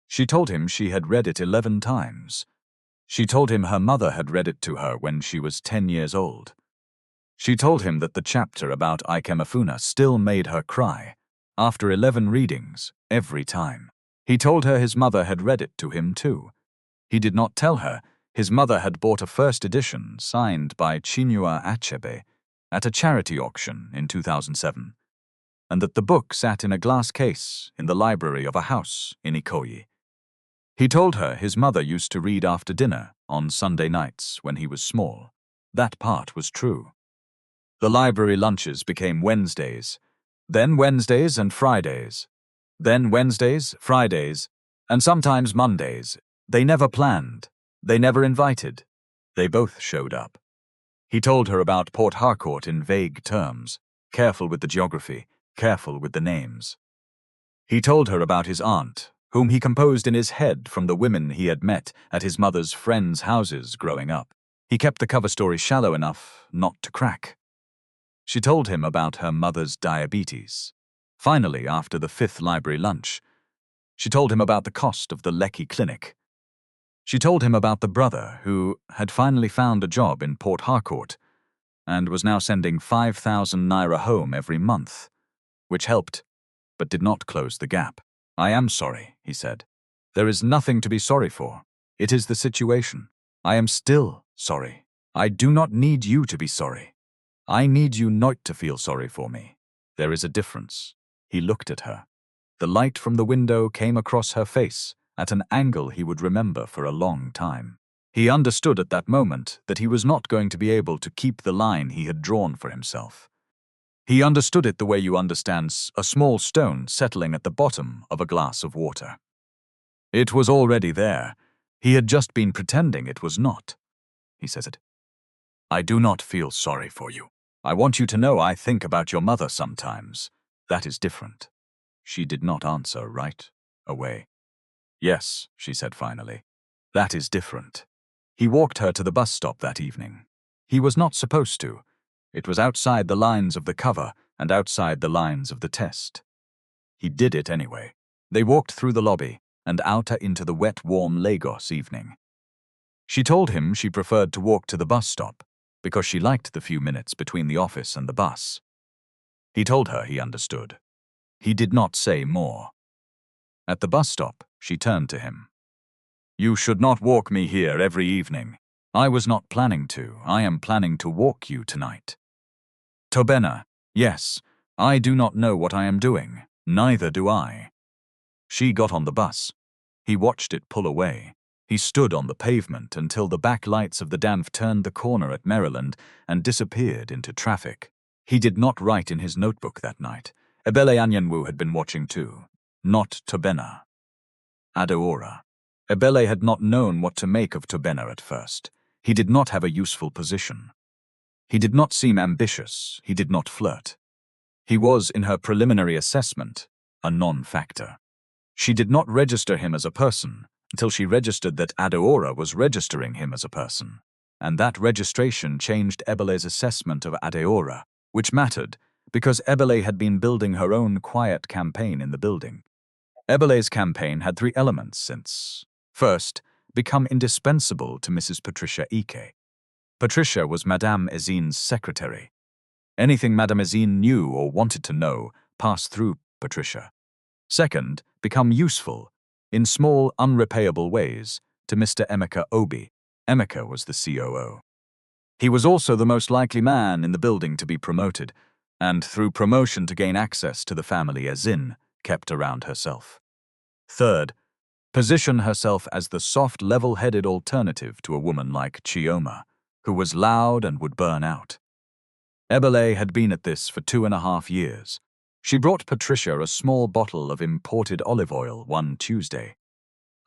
She told him she had read it 11 times. She told him her mother had read it to her when she was 10 years old. She told him that the chapter about Ikemefuna still made her cry, after 11 readings, every time. He told her his mother had read it to him too. He did not tell her his mother had bought a first edition signed by Chinua Achebe at a charity auction in 2007, and that the book sat in a glass case in the library of a house in Ikoyi. He told her his mother used to read after dinner on Sunday nights when he was small. That part was true. The library lunches became Wednesdays, then Wednesdays and Fridays, then Wednesdays, Fridays, and sometimes Mondays. They never planned. They never invited. They both showed up. He told her about Port Harcourt in vague terms, careful with the geography, careful with the names. He told her about his aunt, whom he composed in his head from the women he had met at his mother's friends' houses growing up. He kept the cover story shallow enough not to crack. She told him about her mother's diabetes. Finally, after the 5th library lunch, she told him about the cost of the Lekki clinic. She told him about the brother who had finally found a job in Port Harcourt and was now sending 5,000 naira home every month, which helped, but did not close the gap. "I am sorry," he said. "There is nothing to be sorry for. It is the situation. I am still sorry. I do not need you to be sorry. I need you not to feel sorry for me. There is a difference." He looked at her. The light from the window came across her face at an angle he would remember for a long time. He understood at that moment that he was not going to be able to keep the line he had drawn for himself. He understood it the way you understand a small stone settling at the bottom of a glass of water. It was already there. He had just been pretending it was not. He said, "I do not feel sorry for you. I want you to know I think about your mother sometimes. That is different." She did not answer right away. "Yes," she said finally. "That is different." He walked her to the bus stop that evening. He was not supposed to. It was outside the lines of the cover and outside the lines of the test. He did it anyway. They walked through the lobby and out into the wet, warm Lagos evening. She told him she preferred to walk to the bus stop because she liked the few minutes between the office and the bus. He told her he understood. He did not say more. At the bus stop, she turned to him. "You should not walk me here every evening. I was not planning to. I am planning to walk you tonight." "Tobena, yes, I do not know what I am doing. Neither do I." She got on the bus. He watched it pull away. He stood on the pavement until the back lights of the DANF turned the corner at Maryland and disappeared into traffic. He did not write in his notebook that night. Ebele Anyanwu had been watching too. Not Tobena. Adeora. Ebele had not known what to make of Tobena at first. He did not have a useful position. He did not seem ambitious. He did not flirt. He was, in her preliminary assessment, a non-factor. She did not register him as a person until she registered that Adeora was registering him as a person. And that registration changed Ebele's assessment of Adeora, which mattered because Ebele had been building her own quiet campaign in the building. Ebele's campaign had 3 elements since. First, become indispensable to Mrs. Patricia Ike. Patricia was Madame Ezinne's secretary. Anything Madame Ezinne knew or wanted to know passed through Patricia. Second, become useful, in small, unrepayable ways, to Mr. Emeka Obi. Emeka was the COO. He was also the most likely man in the building to be promoted, and through promotion to gain access to the family Ezinne kept around herself. Third, position herself as the soft, level-headed alternative to a woman like Chioma, who was loud and would burn out. Ebele had been at this for 2.5 years. She brought Patricia a small bottle of imported olive oil one Tuesday.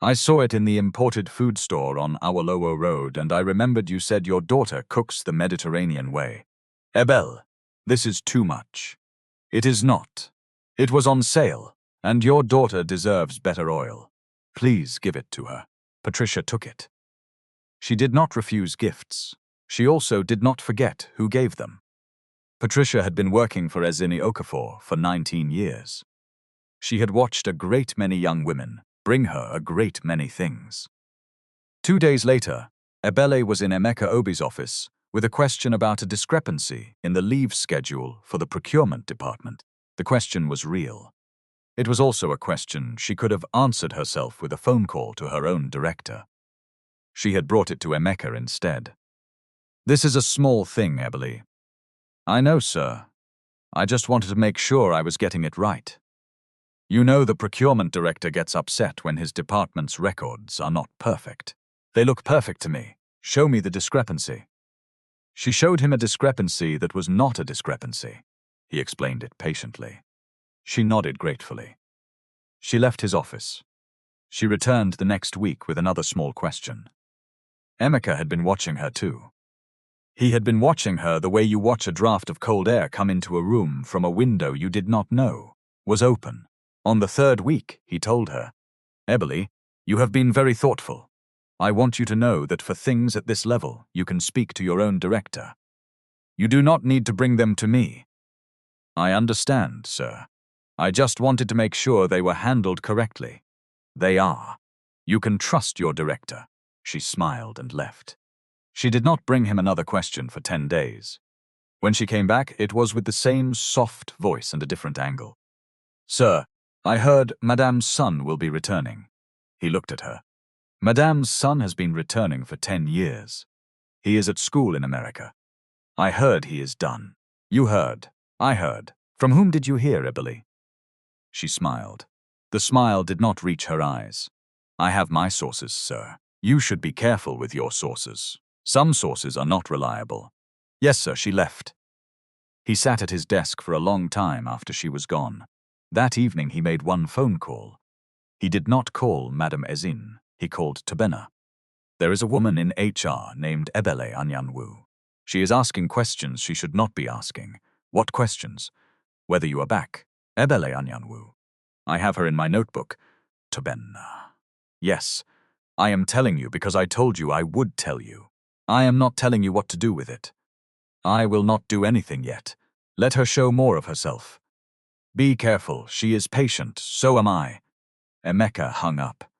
I saw it in the imported food store on Awolowo Road, and I remembered you said your daughter cooks the Mediterranean way. Ebel, this is too much. It is not. It was on sale, and your daughter deserves better oil. Please give it to her. Patricia took it. She did not refuse gifts. She also did not forget who gave them. Patricia had been working for Ezinne Okafor for 19 years. She had watched a great many young women bring her a great many things. 2 days later, Ebele was in Emeka Obi's office with a question about a discrepancy in the leave schedule for the procurement department. The question was real. It was also a question she could have answered herself with a phone call to her own director. She had brought it to Emeka instead. This is a small thing, Ebele. I know, sir. I just wanted to make sure I was getting it right. You know the procurement director gets upset when his department's records are not perfect. They look perfect to me. Show me the discrepancy. She showed him a discrepancy that was not a discrepancy. He explained it patiently. She nodded gratefully. She left his office. She returned the next week with another small question. Emeka had been watching her too. He had been watching her the way you watch a draft of cold air come into a room from a window you did not know was open. On the 3rd week, he told her, Ebele, you have been very thoughtful. I want you to know that for things at this level, you can speak to your own director. You do not need to bring them to me. I understand, sir. I just wanted to make sure they were handled correctly. They are. You can trust your director. She smiled and left. She did not bring him another question for 10 days. When she came back, it was with the same soft voice and a different angle. Sir, I heard Madame's son will be returning. He looked at her. Madame's son has been returning for 10 years. He is at school in America. I heard he is done. You heard. I heard. From whom did you hear, Ebele? She smiled. The smile did not reach her eyes. I have my sources, sir. You should be careful with your sources. Some sources are not reliable. Yes, sir, she left. He sat at his desk for a long time after she was gone. That evening he made one phone call. He did not call Madame Ezinne. He called Tobena. There is a woman in HR named Ebele Anyanwu. She is asking questions she should not be asking. What questions? Whether you are back. Ebele Anyanwu. I have her in my notebook. Tobena. Yes, I am telling you because I told you I would tell you. I am not telling you what to do with it. I will not do anything yet. Let her show more of herself. Be careful, she is patient, so am I. Emeka hung up.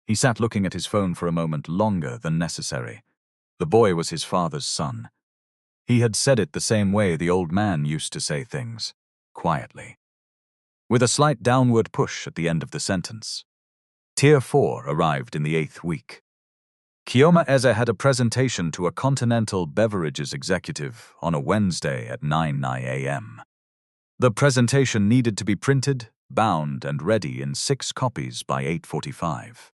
He sat looking at his phone for a moment longer than necessary. The boy was his father's son. He had said it the same way the old man used to say things, quietly, with a slight downward push at the end of the sentence. Tier 4 arrived in the 8th week. Chioma Eze had a presentation to a Continental Beverages executive on a Wednesday at 9 a.m. The presentation needed to be printed, bound, and ready in 6 copies by 8:45.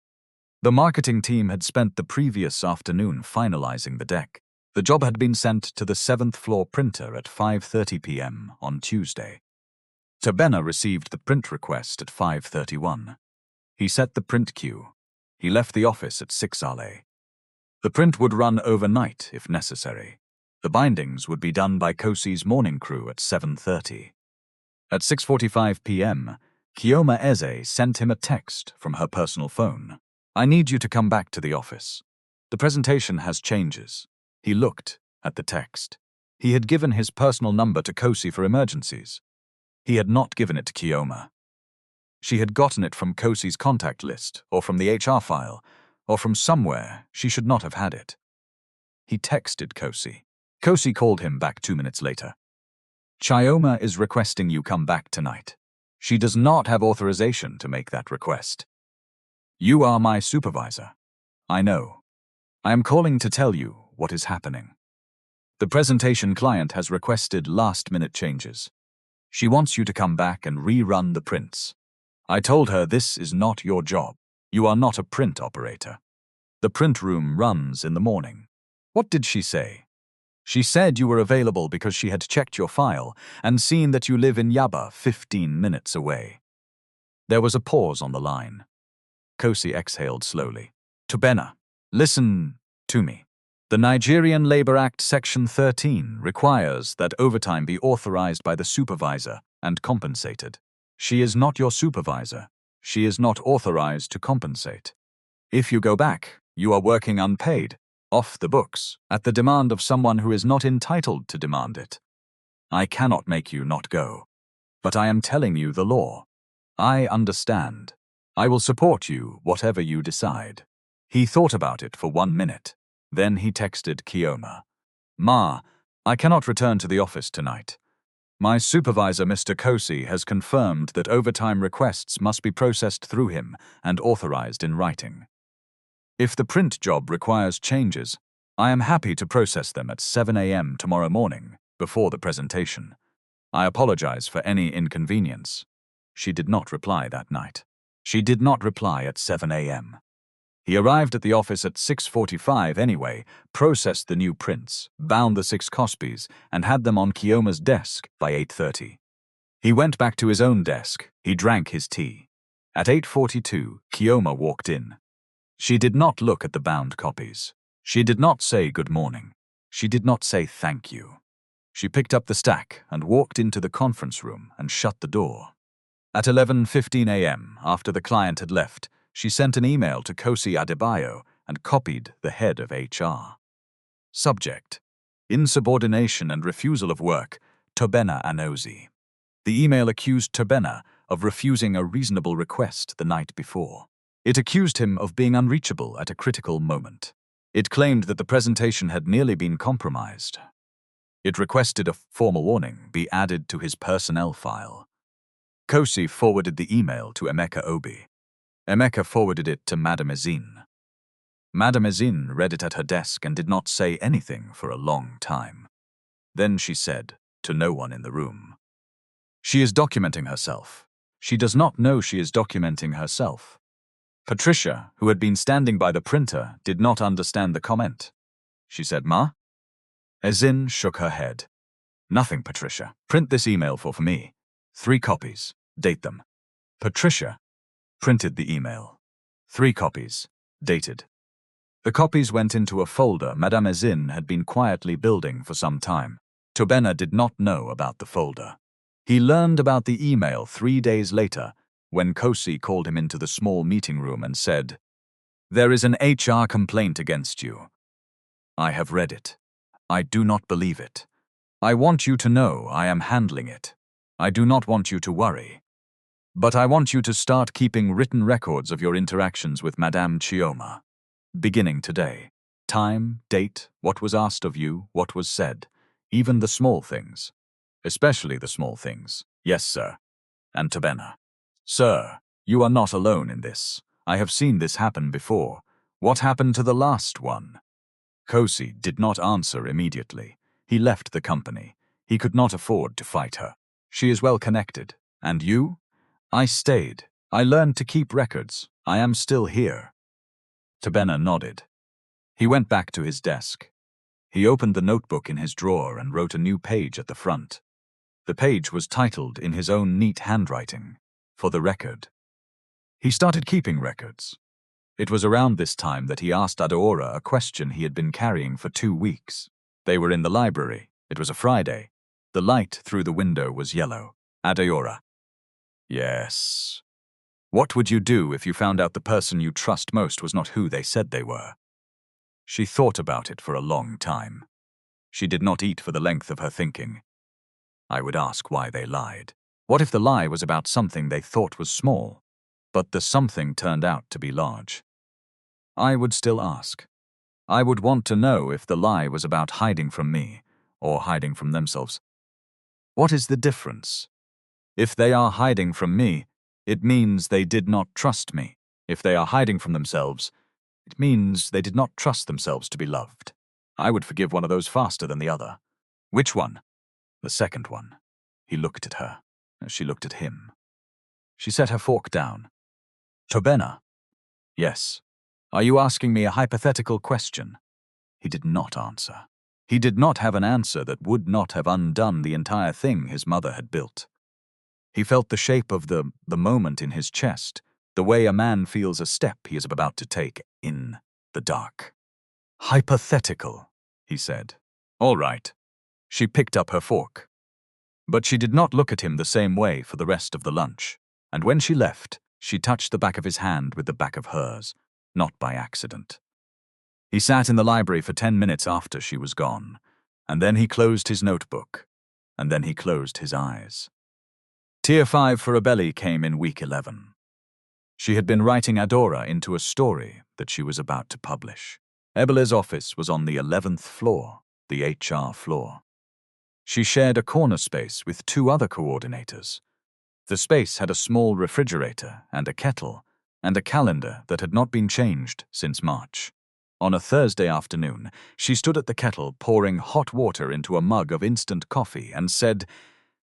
The marketing team had spent the previous afternoon finalizing the deck. The job had been sent to the 7th floor printer at 5:30 p.m. on Tuesday. Tobena received the print request at 5:31. He set the print queue. He left the office at 6 a.m. The print would run overnight if necessary. The bindings would be done by Kosi's morning crew at 7:30. At 6:45 p.m., Chioma Eze sent him a text from her personal phone. I need you to come back to the office. The presentation has changes. He looked at the text. He had given his personal number to Kosi for emergencies. He had not given it to Chioma. She had gotten it from Kosi's contact list or from the HR file, or from somewhere she should not have had it. He texted Kosi. Kosi called him back 2 minutes later. Chioma is requesting you come back tonight. She does not have authorization to make that request. You are my supervisor. I know. I am calling to tell you what is happening. The presentation client has requested last-minute changes. She wants you to come back and rerun the prints. I told her this is not your job. You are not a print operator. The print room runs in the morning. What did she say? She said you were available because she had checked your file and seen that you live in Yaba 15 minutes away. There was a pause on the line. Kosi exhaled slowly. Tobena, listen to me. The Nigerian Labor Act Section 13 requires that overtime be authorized by the supervisor and compensated. She is not your supervisor. She is not authorized to compensate. If you go back, you are working unpaid, off the books, at the demand of someone who is not entitled to demand it. I cannot make you not go. But I am telling you the law. I understand. I will support you, whatever you decide. He thought about it for 1 minute. Then he texted Kioma. Ma, I cannot return to the office tonight. My supervisor, Mr. Kosi, has confirmed that overtime requests must be processed through him and authorized in writing. If the print job requires changes, I am happy to process them at 7 a.m. tomorrow morning, before the presentation. I apologize for any inconvenience. She did not reply that night. She did not reply at 7 a.m. He arrived at the office at 6:45 anyway, processed the new prints, bound the 6 copies, and had them on Kioma's desk by 8:30. He went back to his own desk. He drank his tea. At 8:42, Kioma walked in. She did not look at the bound copies. She did not say good morning. She did not say thank you. She picked up the stack and walked into the conference room and shut the door. At 11:15 a.m., after the client had left, she sent an email to Kosi Adebayo and copied the head of HR. Subject: Insubordination and refusal of work, Tobena Anozi. The email accused Tobena of refusing a reasonable request the night before. It accused him of being unreachable at a critical moment. It claimed that the presentation had nearly been compromised. It requested a formal warning be added to his personnel file. Kosi forwarded the email to Emeka Obi. Emeka forwarded it to Madame Ezinne. Madame Ezinne read it at her desk and did not say anything for a long time. Then she said, to no one in the room, "She is documenting herself. She does not know she is documenting herself." Patricia, who had been standing by the printer, did not understand the comment. She said, "Ma?" Ezinne shook her head. "Nothing, Patricia. Print this email for me. 3 copies. Date them." Patricia printed the email. 3 copies. Dated. The copies went into a folder Madame Ezinne had been quietly building for some time. Tobena did not know about the folder. He learned about the email 3 days later, when Kosi called him into the small meeting room and said, "There is an HR complaint against you. I have read it. I do not believe it. I want you to know I am handling it. I do not want you to worry. But I want you to start keeping written records of your interactions with Madame Chioma. Beginning today. Time, date, what was asked of you, what was said. Even the small things. Especially the small things. Yes, sir." And Tobena. "Sir, you are not alone in this. I have seen this happen before. What happened to the last one?" Kosi did not answer immediately. He left the company. He could not afford to fight her. She is well connected. And you? I stayed. I learned to keep records. I am still here. Tobena nodded. He went back to his desk. He opened the notebook in his drawer and wrote a new page at the front. The page was titled in his own neat handwriting, "For the record." He started keeping records. It was around this time that he asked Adaora a question he had been carrying for 2 weeks. They were in the library. It was a Friday. The light through the window was yellow. Adaora. "Yes. What would you do if you found out the person you trust most was not who they said they were?" She thought about it for a long time. She did not eat for the length of her thinking. I would ask why they lied. What if the lie was about something they thought was small, but the something turned out to be large? I would still ask. I would want to know if the lie was about hiding from me or hiding from themselves. What is the difference? If they are hiding from me, it means they did not trust me. If they are hiding from themselves, it means they did not trust themselves to be loved. I would forgive one of those faster than the other. Which one? The second one. He looked at her, as she looked at him. She set her fork down. Tobena. Yes. Are you asking me a hypothetical question? He did not answer. He did not have an answer that would not have undone the entire thing his mother had built. He felt the shape of the moment in his chest, the way a man feels a step he is about to take in the dark. Hypothetical, he said. All right. She picked up her fork. But she did not look at him the same way for the rest of the lunch, and when she left, she touched the back of his hand with the back of hers, not by accident. He sat in the library for 10 minutes after she was gone, and then he closed his notebook, and then he closed his eyes. Tier 5 for Abeli came in week 11. She had been writing Adora into a story that she was about to publish. Ebele's office was on the 11th floor, the HR floor. She shared a corner space with 2 other coordinators. The space had a small refrigerator and a kettle, and a calendar that had not been changed since March. On a Thursday afternoon, she stood at the kettle pouring hot water into a mug of instant coffee and said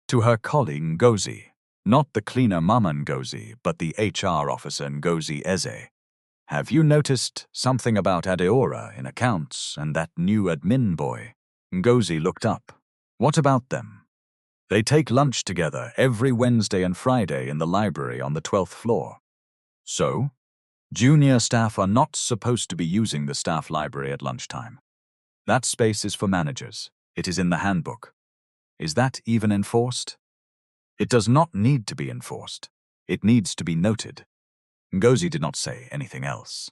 to her colleague Ngozi, not the cleaner Mama Ngozi, but the HR officer Ngozi Eze, "Have you noticed something about Adeora in accounts and that new admin boy?" Ngozi looked up. "What about them?" "They take lunch together every Wednesday and Friday in the library on the 12th floor. So? Junior staff are not supposed to be using the staff library at lunchtime. That space is for managers. It is in the handbook. Is that even enforced?" "It does not need to be enforced. It needs to be noted." Ngozi did not say anything else.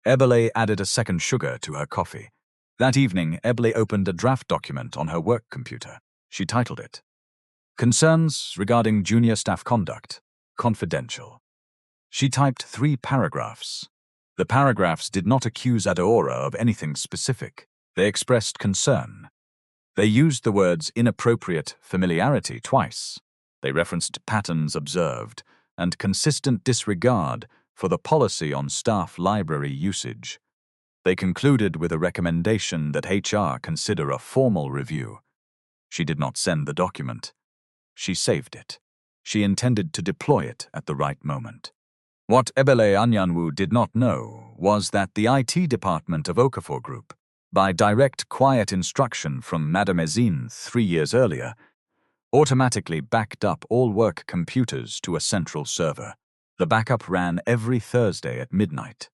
Ebele added a second sugar to her coffee. That evening, Ebele opened a draft document on her work computer. She titled it, "Concerns regarding junior staff conduct, confidential." She typed 3 paragraphs. The paragraphs did not accuse Adeora of anything specific. They expressed concern. They used the words inappropriate familiarity twice. They referenced patterns observed and consistent disregard for the policy on staff library usage. They concluded with a recommendation that HR consider a formal review. She did not send the document. She saved it. She intended to deploy it at the right moment. What Ebele Anyanwu did not know was that the IT department of Okafor Group, by direct quiet instruction from Madame Ezinne 3 years earlier, automatically backed up all work computers to a central server. The backup ran every Thursday at midnight.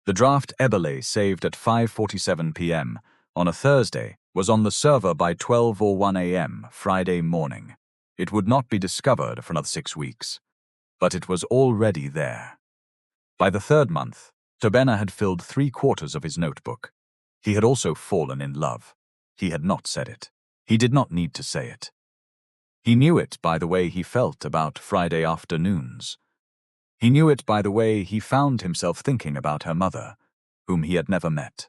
The draft Ebele saved at 5:47 p.m. on a Thursday was on the server by 12:01 a.m. Friday morning. It would not be discovered for another 6 weeks, but it was already there. By the 3rd month, Tobena had filled 3/4 of his notebook. He had also fallen in love. He had not said it. He did not need to say it. He knew it by the way he felt about Friday afternoons. He knew it by the way he found himself thinking about her mother, whom he had never met,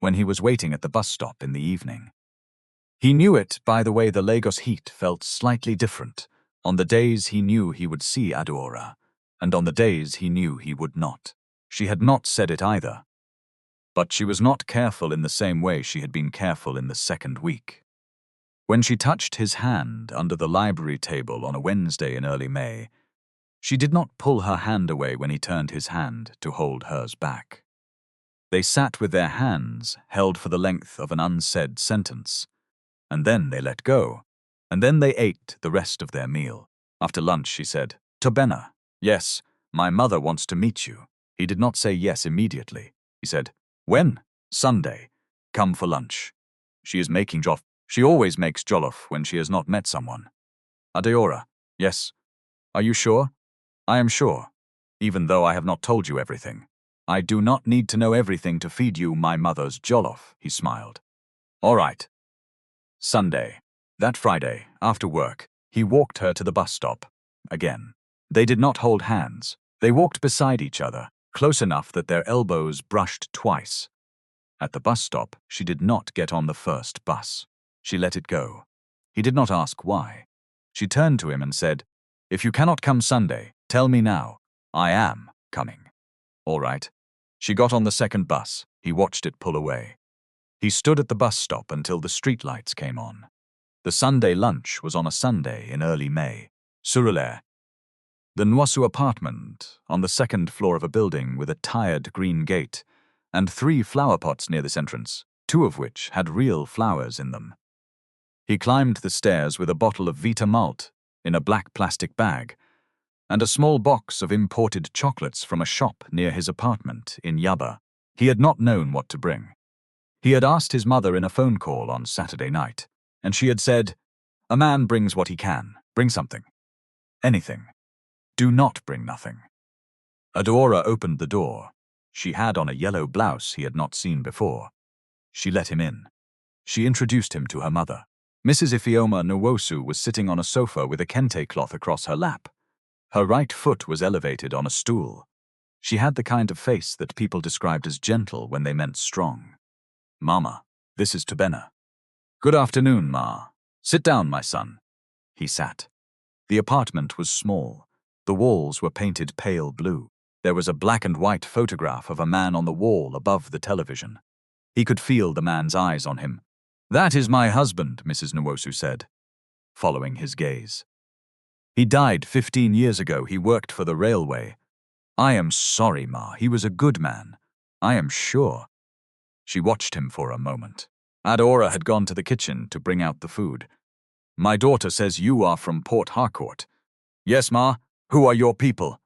when he was waiting at the bus stop in the evening. He knew it by the way the Lagos heat felt slightly different on the days he knew he would see Adora, and on the days he knew he would not. She had not said it either, but she was not careful in the same way she had been careful in the 2nd week. When she touched his hand under the library table on a Wednesday in early May, she did not pull her hand away when he turned his hand to hold hers back. They sat with their hands held for the length of an unsaid sentence, and then they let go, and then they ate the rest of their meal. After lunch, she said, "Tobena, yes, my mother wants to meet you." He did not say yes immediately. He said, "When?" "Sunday. Come for lunch. She is making jollof. She always makes jollof when she has not met someone." "Adeora, yes. Are you sure?" "I am sure, even though I have not told you everything. I do not need to know everything to feed you my mother's jollof," he smiled. "All right." Sunday. That Friday, after work, he walked her to the bus stop. Again. They did not hold hands. They walked beside each other, close enough that their elbows brushed twice. At the bus stop, she did not get on the first bus. She let it go. He did not ask why. She turned to him and said, "If you cannot come Sunday, tell me now. I am coming." "All right." She got on the second bus. He watched it pull away. He stood at the bus stop until the streetlights came on. The Sunday lunch was on a Sunday in early May. Surulaire. The Nwasu apartment, on the second floor of a building with a tired green gate, and 3 flower pots near this entrance, 2 of which had real flowers in them. He climbed the stairs with a bottle of Vita Malt in a black plastic bag, and a small box of imported chocolates from a shop near his apartment in Yaba. He had not known what to bring. He had asked his mother in a phone call on Saturday night, and she had said, "A man brings what he can. Bring something. Anything. Do not bring nothing." Adora opened the door. She had on a yellow blouse he had not seen before. She let him in. She introduced him to her mother. Mrs. Ifeoma Nwosu was sitting on a sofa with a kente cloth across her lap. Her right foot was elevated on a stool. She had the kind of face that people described as gentle when they meant strong. "Mama, this is Tobena." "Good afternoon, Ma. Sit down, my son." He sat. The apartment was small. The walls were painted pale blue. There was a black and white photograph of a man on the wall above the television. He could feel the man's eyes on him. "That is my husband," Mrs. Nwosu said, following his gaze. "He died 15 years ago. He worked for the railway." "I am sorry, Ma. He was a good man. I am sure." She watched him for a moment. Adora had gone to the kitchen to bring out the food. "My daughter says you are from Port Harcourt." "Yes, Ma. Who are your people?"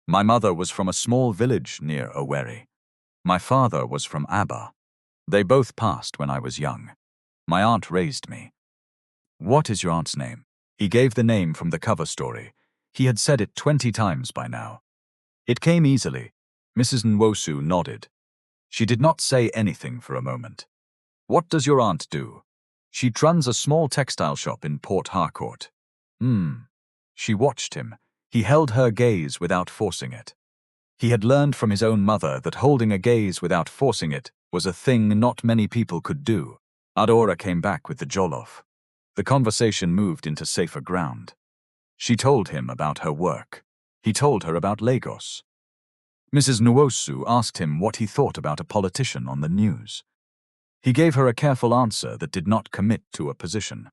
"My mother was from a small village near Owerri. My father was from Aba. They both passed when I was young. My aunt raised me." "What is your aunt's name?" He gave the name from the cover story. He had said it 20 times by now. It came easily. Mrs. Nwosu nodded. She did not say anything for a moment. "What does your aunt do?" "She runs a small textile shop in Port Harcourt." She watched him. He held her gaze without forcing it. He had learned from his own mother that holding a gaze without forcing it was a thing not many people could do. Adora came back with the jollof. The conversation moved into safer ground. She told him about her work. He told her about Lagos. Mrs. Nwosu asked him what he thought about a politician on the news. He gave her a careful answer that did not commit to a position.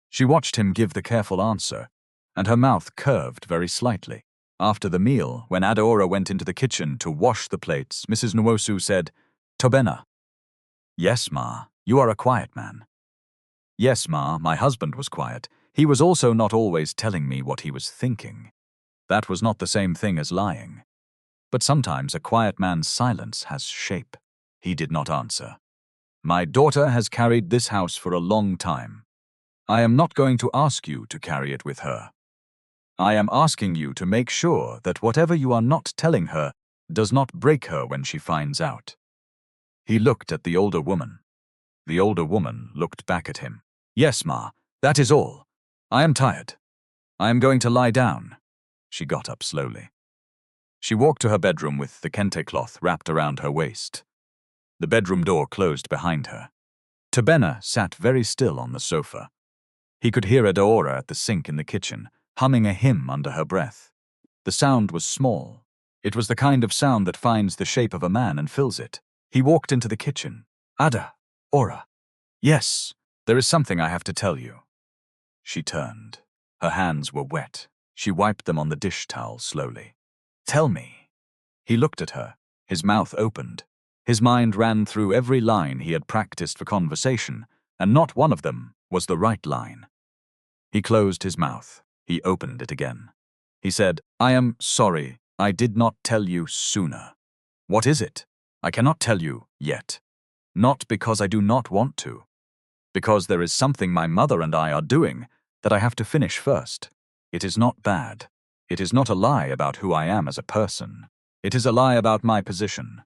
She watched him give the careful answer, and her mouth curved very slightly. After the meal, when Adora went into the kitchen to wash the plates, Mrs. Nwosu said, "Tobena." "Yes, Ma, you are a quiet man." "Yes, Ma, my husband was quiet. He was also not always telling me what he was thinking. That was not the same thing as lying. But sometimes a quiet man's silence has shape." He did not answer. "My daughter has carried this house for a long time. I am not going to ask you to carry it with her. I am asking you to make sure that whatever you are not telling her does not break her when she finds out." He looked at the older woman. The older woman looked back at him. "Yes, Ma, that is all. I am tired. I am going to lie down." She got up slowly. She walked to her bedroom with the kente cloth wrapped around her waist. The bedroom door closed behind her. Tobena sat very still on the sofa. He could hear Adora at the sink in the kitchen, humming a hymn under her breath. The sound was small. It was the kind of sound that finds the shape of a man and fills it. He walked into the kitchen. "Ora. Yes, there is something I have to tell you." She turned. Her hands were wet. She wiped them on the dish towel slowly. "Tell me." He looked at her. His mouth opened. His mind ran through every line he had practiced for conversation, and not one of them was the right line. He closed his mouth. He opened it again. He said, "I am sorry. I did not tell you sooner." "What is it?" "I cannot tell you yet. Not because I do not want to. Because there is something my mother and I are doing that I have to finish first. It is not bad. It is not a lie about who I am as a person. It is a lie about my position.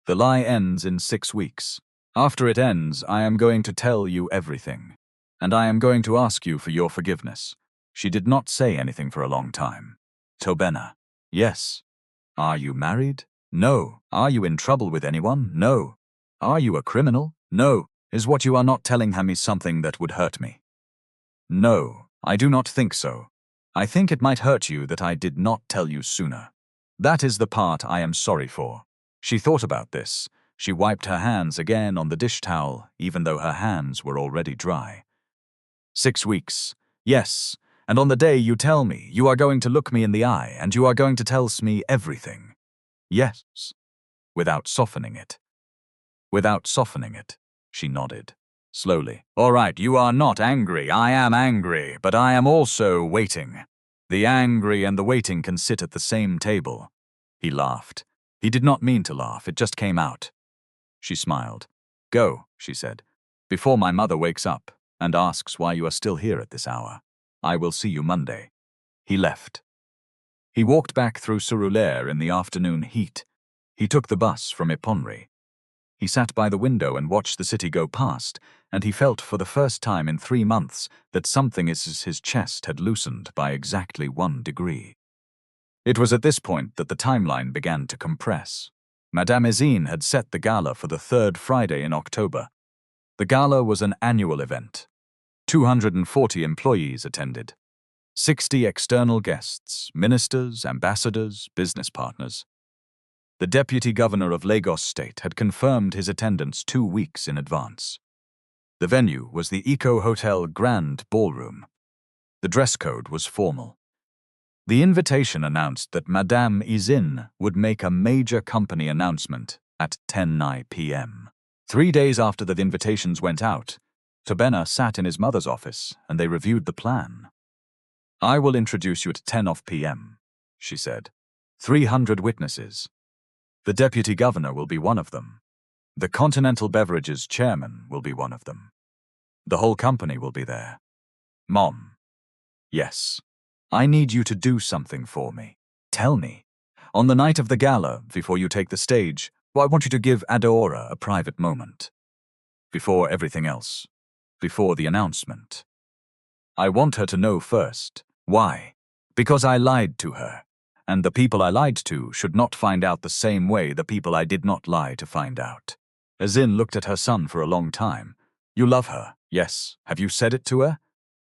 The lie ends in 6 weeks. After it ends, I am going to tell you everything. And I am going to ask you for your forgiveness." She did not say anything for a long time. "Tobena." "Yes." "Are you married?" No. Are you in trouble with anyone? No. Are you a criminal? No. Is what you are not telling me something that would hurt me? No, I do not think so. I think it might hurt you that I did not tell you sooner. That is the part I am sorry for. She thought about this. She wiped her hands again on the dish towel, even though her hands were already dry. 6 weeks. Yes. And on the day you tell me, you are going to look me in the eye and you are going to tell me everything. Yes. Without softening it. Without softening it, she nodded. Slowly. All right, you are not angry. I am angry, but I am also waiting. The angry and the waiting can sit at the same table. He laughed. He did not mean to laugh, it just came out. She smiled. Go, she said, before my mother wakes up and asks why you are still here at this hour. I will see you Monday. He left. He walked back through Surulere in the afternoon heat. He took the bus from Iponri. He sat by the window and watched the city go past, and he felt for the first time in 3 months that something in his chest had loosened by exactly 1 degree. It was at this point that the timeline began to compress. Madame Ezinne had set the gala for the 3rd Friday in October. The gala was an annual event. 240 employees attended. 60 external guests, ministers, ambassadors, business partners. The Deputy Governor of Lagos State had confirmed his attendance 2 weeks in advance. The venue was the Eco Hotel Grand Ballroom. The dress code was formal. The invitation announced that Madame Ezinne would make a major company announcement at 10 p.m. 3 days after the invitations went out, Tobena sat in his mother's office and they reviewed the plan. I will introduce you at 10 p.m., she said. 300 witnesses. The Deputy Governor will be one of them. The Continental Beverages Chairman will be one of them. The whole company will be there. Mom. Yes. I need you to do something for me. Tell me. On the night of the gala, before you take the stage, I want you to give Adora a private moment. Before everything else. Before the announcement. I want her to know first. Why? Because I lied to her. And the people I lied to should not find out the same way the people I did not lie to find out. Ezinne looked at her son for a long time. You love her, yes. Have you said it to her?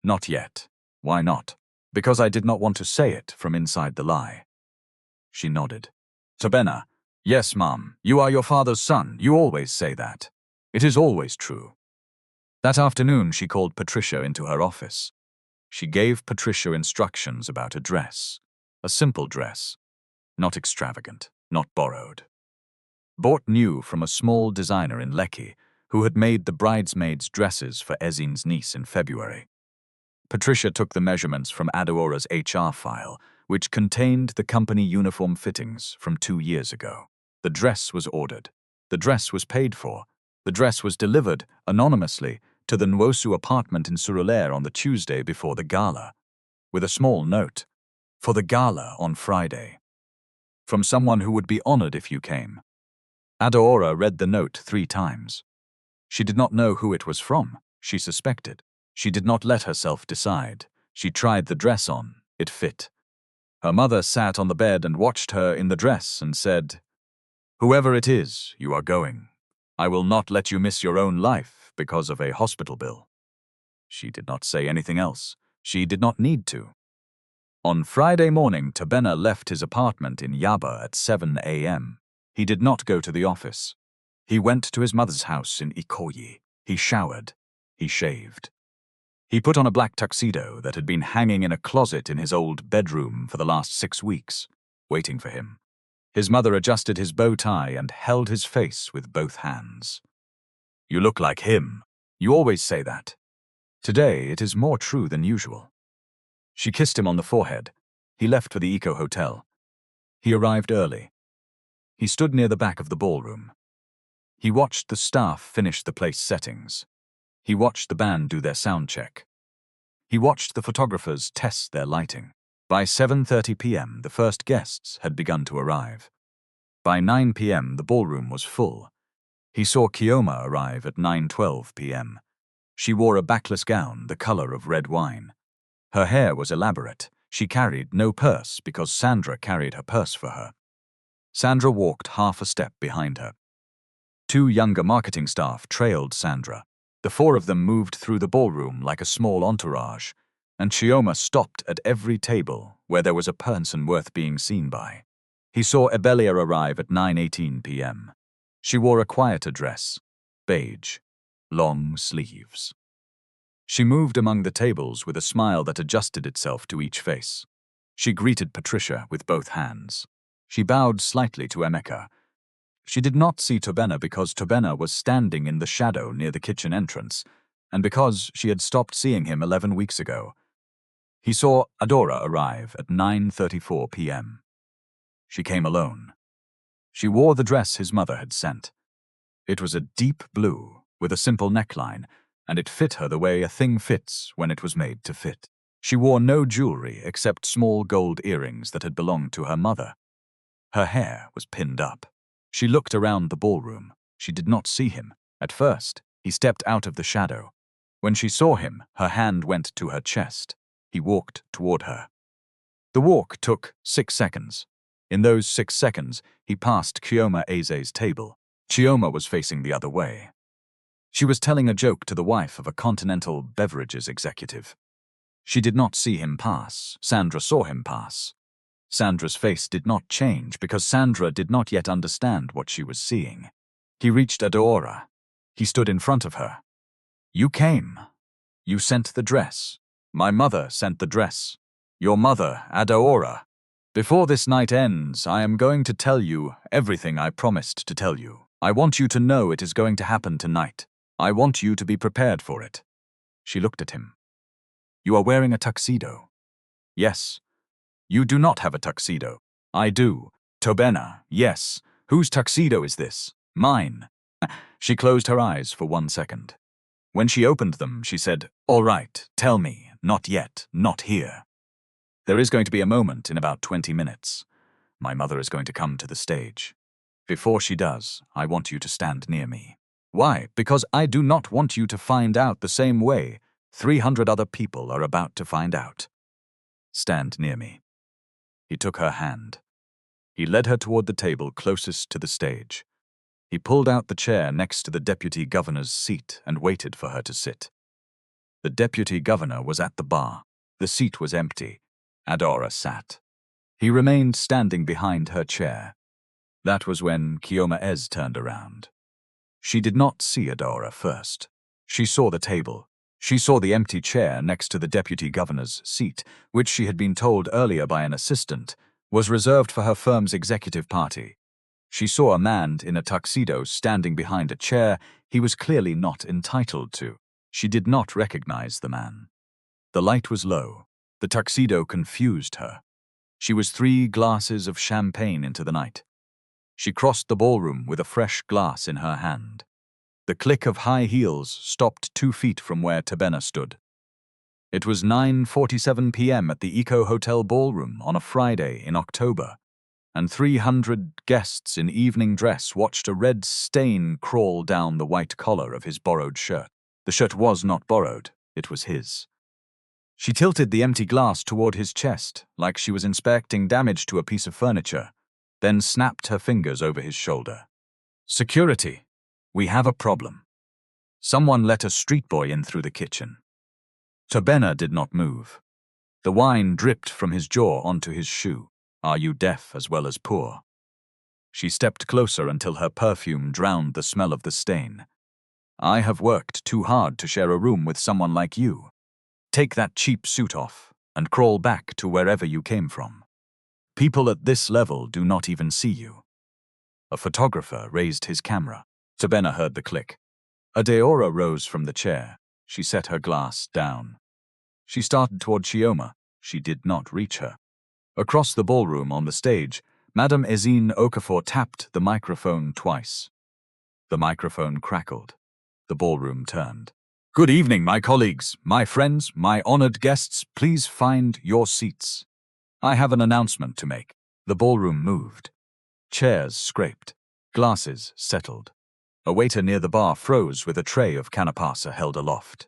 Not yet. Why not? Because I did not want to say it from inside the lie. She nodded. Tobena. Yes, Mom. You are your father's son. You always say that. It is always true. That afternoon she called Patricia into her office. She gave Patricia instructions about a dress. A simple dress. Not extravagant, not borrowed. Bought new from a small designer in Lekki, who had made the bridesmaids' dresses for Ezinne's niece in February. Patricia took the measurements from Adeora's HR file, which contained the company uniform fittings from 2 years ago. The dress was ordered. The dress was paid for. The dress was delivered, anonymously, to the Nwosu apartment in Surulere on the Tuesday before the gala, with a small note. For the gala on Friday. From someone who would be honored if you came. Adeora read the note 3 times. She did not know who it was from. She suspected. She did not let herself decide. She tried the dress on. It fit. Her mother sat on the bed and watched her in the dress and said, Whoever it is, you are going. I will not let you miss your own life because of a hospital bill. She did not say anything else. She did not need to. On Friday morning, Tobena left his apartment in Yaba at 7 a.m. He did not go to the office. He went to his mother's house in Ikoyi. He showered. He shaved. He put on a black tuxedo that had been hanging in a closet in his old bedroom for the last 6 weeks, waiting for him. His mother adjusted his bow tie and held his face with both hands. You look like him. You always say that. Today it is more true than usual. She kissed him on the forehead. He left for the Eco Hotel. He arrived early. He stood near the back of the ballroom. He watched the staff finish the place settings. He watched the band do their sound check. He watched the photographers test their lighting. By 7:30 p.m., the first guests had begun to arrive. By 9 p.m., the ballroom was full. He saw Kioma arrive at 9:12 p.m. She wore a backless gown the color of red wine. Her hair was elaborate. She carried no purse because Sandra carried her purse for her. Sandra walked half a step behind her. Two younger marketing staff trailed Sandra. The four of them moved through the ballroom like a small entourage, and Chioma stopped at every table where there was a person worth being seen by. He saw Ebelia arrive at 9:18 p.m. She wore a quieter dress, beige, long sleeves. She moved among the tables with a smile that adjusted itself to each face. She greeted Patricia with both hands. She bowed slightly to Emeka. She did not see Tobena because Tobena was standing in the shadow near the kitchen entrance, and because she had stopped seeing him 11 weeks ago. He saw Adora arrive at 9:34 p.m. She came alone. She wore the dress his mother had sent. It was a deep blue with a simple neckline, and it fit her the way a thing fits when it was made to fit. She wore no jewelry except small gold earrings that had belonged to her mother. Her hair was pinned up. She looked around the ballroom. She did not see him. At first, he stepped out of the shadow. When she saw him, her hand went to her chest. He walked toward her. The walk took 6 seconds. In those 6 seconds, he passed Chioma Eze's table. Chioma was facing the other way. She was telling a joke to the wife of a Continental Beverages executive. She did not see him pass. Sandra saw him pass. Sandra's face did not change because Sandra did not yet understand what she was seeing. He reached Adora. He stood in front of her. You came. You sent the dress. My mother sent the dress. Your mother, Adora. Before this night ends, I am going to tell you everything I promised to tell you. I want you to know it is going to happen tonight. I want you to be prepared for it. She looked at him. You are wearing a tuxedo. Yes. You do not have a tuxedo. I do. Tobena, yes. Whose tuxedo is this? Mine. She closed her eyes for 1 second. When she opened them, she said, All right, tell me. Not yet. Not here. There is going to be a moment in about 20 minutes. My mother is going to come to the stage. Before she does, I want you to stand near me. Why? Because I do not want you to find out the same way 300 other people are about to find out. Stand near me. He took her hand. He led her toward the table closest to the stage. He pulled out the chair next to the deputy governor's seat and waited for her to sit. The deputy governor was at the bar. The seat was empty. Adora sat. He remained standing behind her chair. That was when Chioma Eze turned around. She did not see Adora first. She saw the table. She saw the empty chair next to the deputy governor's seat, which she had been told earlier by an assistant was reserved for her firm's executive party. She saw a man in a tuxedo standing behind a chair he was clearly not entitled to. She did not recognize the man. The light was low. The tuxedo confused her. She was 3 glasses of champagne into the night. She crossed the ballroom with a fresh glass in her hand. The click of high heels stopped 2 feet from where Tobena stood. It was 9:47 p.m. at the Eco Hotel ballroom on a Friday in October, and 300 guests in evening dress watched a red stain crawl down the white collar of his borrowed shirt. The shirt was not borrowed, it was his. She tilted the empty glass toward his chest, like she was inspecting damage to a piece of furniture, then snapped her fingers over his shoulder. Security. We have a problem. Someone let a street boy in through the kitchen. Tobena did not move. The wine dripped from his jaw onto his shoe. Are you deaf as well as poor? She stepped closer until her perfume drowned the smell of the stain. I have worked too hard to share a room with someone like you. Take that cheap suit off and crawl back to wherever you came from. People at this level do not even see you. A photographer raised his camera. Tobena heard the click. Adora rose from the chair. She set her glass down. She started toward Chioma. She did not reach her. Across the ballroom on the stage, Madame Ezinne Okafor tapped the microphone twice. The microphone crackled. The ballroom turned. Good evening, my colleagues, my friends, my honored guests. Please find your seats. I have an announcement to make. The ballroom moved. Chairs scraped. Glasses settled. A waiter near the bar froze with a tray of canapasa held aloft.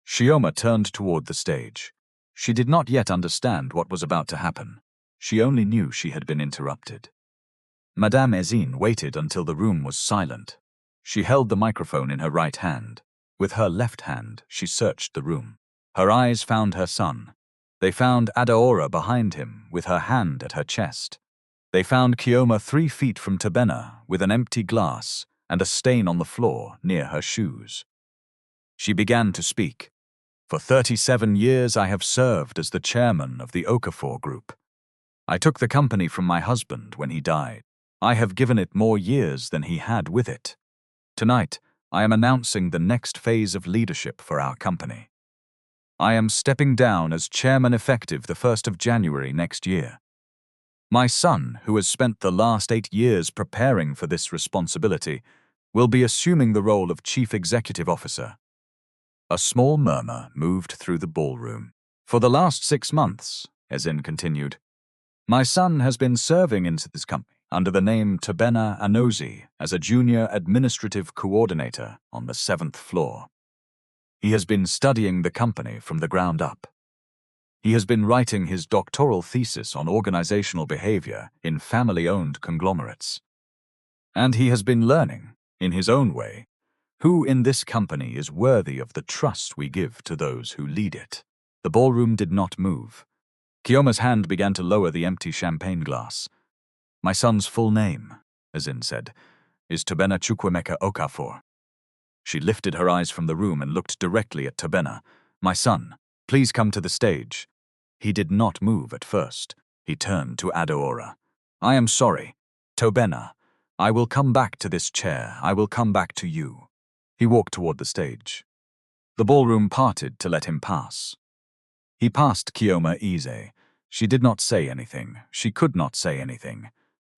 Chioma turned toward the stage. She did not yet understand what was about to happen. She only knew she had been interrupted. Madame Ezinne waited until the room was silent. She held the microphone in her right hand. With her left hand, she searched the room. Her eyes found her son. They found Adaora behind him, with her hand at her chest. They found Kioma 3 feet from Tabena, with an empty glass and a stain on the floor near her shoes. She began to speak. For 37 years I have served as the chairman of the Okafor Group. I took the company from my husband when he died. I have given it more years than he had with it. Tonight, I am announcing the next phase of leadership for our company. I am stepping down as chairman effective the 1st of January next year. My son, who has spent the last 8 years preparing for this responsibility, will be assuming the role of chief executive officer. A small murmur moved through the ballroom. For the last 6 months, Ezinne continued, my son has been serving in this company under the name Tabena Anozi as a junior administrative coordinator on the 7th floor. He has been studying the company from the ground up. He has been writing his doctoral thesis on organizational behavior in family-owned conglomerates. And he has been learning, in his own way, who in this company is worthy of the trust we give to those who lead it. The ballroom did not move. Kioma's hand began to lower the empty champagne glass. My son's full name, Ezinne said, is Tabena Chukwuemeka Okafor. She lifted her eyes from the room and looked directly at Tabena. My son, please come to the stage. He did not move at first. He turned to Adaora. I am sorry. Tabena, I will come back to this chair. I will come back to you. He walked toward the stage. The ballroom parted to let him pass. He passed Kioma Ize. She did not say anything. She could not say anything.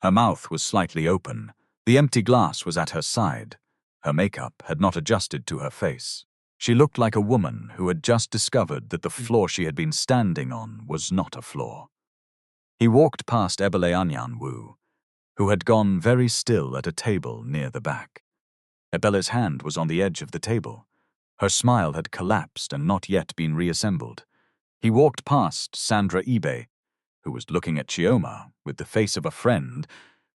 Her mouth was slightly open. The empty glass was at her side. Her makeup had not adjusted to her face. She looked like a woman who had just discovered that the floor she had been standing on was not a floor. He walked past Ebele Anyanwu, who had gone very still at a table near the back. Ebele's hand was on the edge of the table. Her smile had collapsed and not yet been reassembled. He walked past Sandra Ibe, who was looking at Chioma with the face of a friend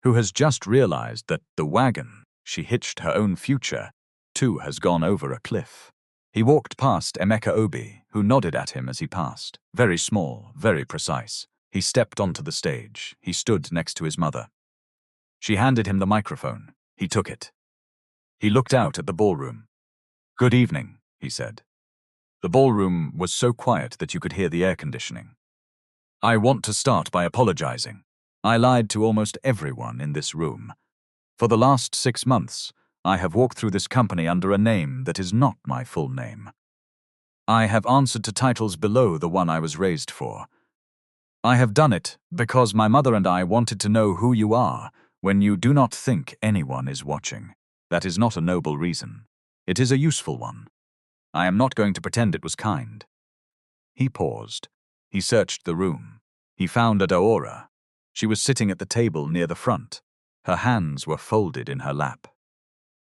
who has just realized that the wagon she hitched her own future to has gone over a cliff. He walked past Emeka Obi, who nodded at him as he passed. Very small, very precise. He stepped onto the stage. He stood next to his mother. She handed him the microphone. He took it. He looked out at the ballroom. Good evening, he said. The ballroom was so quiet that you could hear the air conditioning. I want to start by apologizing. I lied to almost everyone in this room. For the last 6 months, I have walked through this company under a name that is not my full name. I have answered to titles below the one I was raised for. I have done it because my mother and I wanted to know who you are when you do not think anyone is watching. That is not a noble reason. It is a useful one. I am not going to pretend it was kind. He paused. He searched the room. He found Adaora. She was sitting at the table near the front. Her hands were folded in her lap.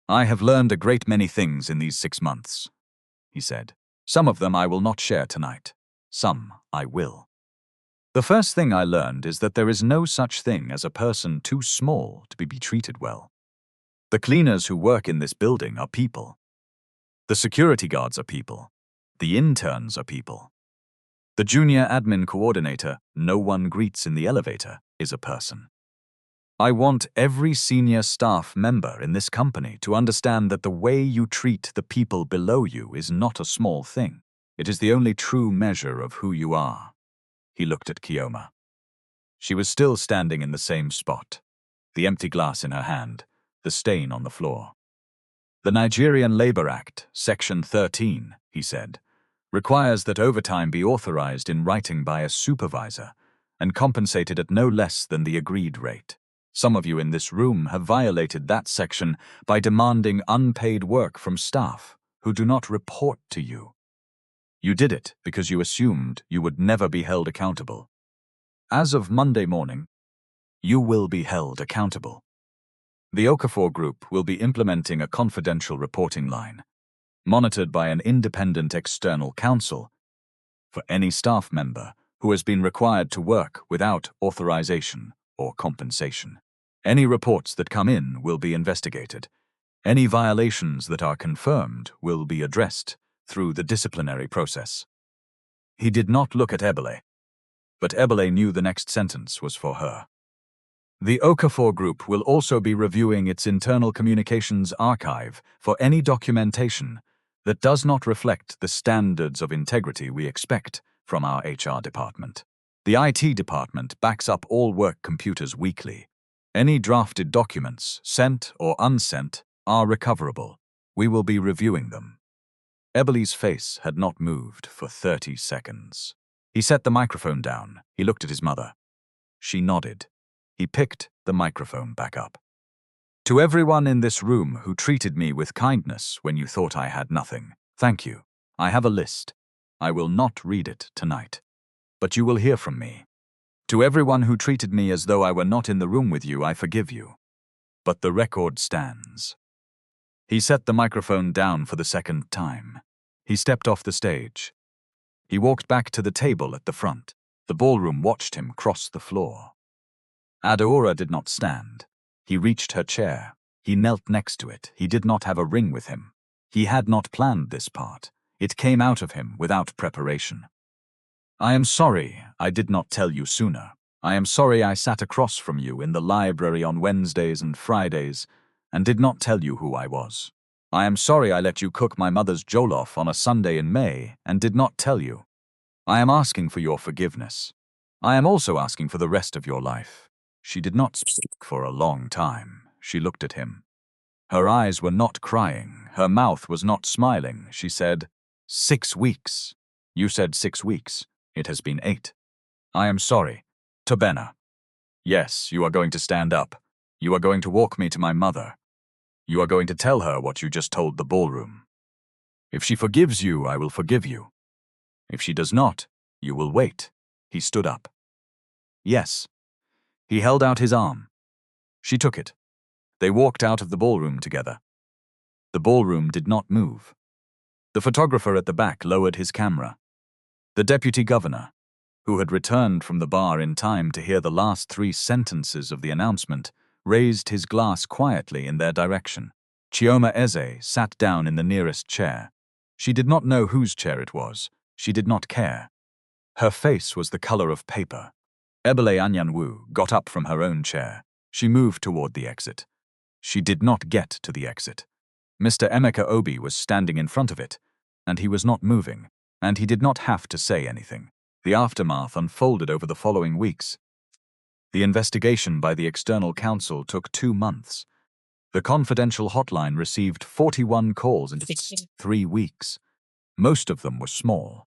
I have learned a great many things in these 6 months, he said. Some of them I will not share tonight. Some I will. The first thing I learned is that there is no such thing as a person too small to be treated well. The cleaners who work in this building are people. The security guards are people. The interns are people. The junior admin coordinator no one greets in the elevator is a person. I want every senior staff member in this company to understand that the way you treat the people below you is not a small thing. It is the only true measure of who you are. He looked at Kioma. She was still standing in the same spot, the empty glass in her hand, the stain on the floor. The Nigerian Labor Act, Section 13, he said, requires that overtime be authorized in writing by a supervisor and compensated at no less than the agreed rate. Some of you in this room have violated that section by demanding unpaid work from staff who do not report to you. You did it because you assumed you would never be held accountable. As of Monday morning, you will be held accountable. The Okafor Group will be implementing a confidential reporting line, monitored by an independent external counsel, for any staff member who has been required to work without authorization or compensation. Any reports that come in will be investigated. Any violations that are confirmed will be addressed through the disciplinary process. He did not look at Ebele, but Ebele knew the next sentence was for her. The Okafor Group will also be reviewing its internal communications archive for any documentation that does not reflect the standards of integrity we expect from our HR department. The IT department backs up all work computers weekly. Any drafted documents, sent or unsent, are recoverable. We will be reviewing them. Ebele's face had not moved for 30 seconds. He set the microphone down. He looked at his mother. She nodded. He picked the microphone back up. To everyone in this room who treated me with kindness when you thought I had nothing, thank you. I have a list. I will not read it tonight, but you will hear from me. To everyone who treated me as though I were not in the room with you, I forgive you. But the record stands. He set the microphone down for the second time. He stepped off the stage. He walked back to the table at the front. The ballroom watched him cross the floor. Adeora did not stand. He reached her chair. He knelt next to it. He did not have a ring with him. He had not planned this part. It came out of him without preparation. I am sorry I did not tell you sooner. I am sorry I sat across from you in the library on Wednesdays and Fridays and did not tell you who I was. I am sorry I let you cook my mother's jollof on a Sunday in May and did not tell you. I am asking for your forgiveness. I am also asking for the rest of your life. She did not speak for a long time. She looked at him. Her eyes were not crying. Her mouth was not smiling. She said, 6 weeks. You said 6 weeks. It has been 8. I am sorry. Tobena. Yes, you are going to stand up. You are going to walk me to my mother. You are going to tell her what you just told the ballroom. If she forgives you, I will forgive you. If she does not, you will wait. He stood up. Yes. He held out his arm. She took it. They walked out of the ballroom together. The ballroom did not move. The photographer at the back lowered his camera. The deputy governor, who had returned from the bar in time to hear the last 3 sentences of the announcement, raised his glass quietly in their direction. Chioma Eze sat down in the nearest chair. She did not know whose chair it was. She did not care. Her face was the color of paper. Ebele Anyanwu got up from her own chair. She moved toward the exit. She did not get to the exit. Mr. Emeka Obi was standing in front of it, and he was not moving, and he did not have to say anything. The aftermath unfolded over the following weeks. The investigation by the external counsel took 2 months. The confidential hotline received 41 calls in 3 weeks. Most of them were small.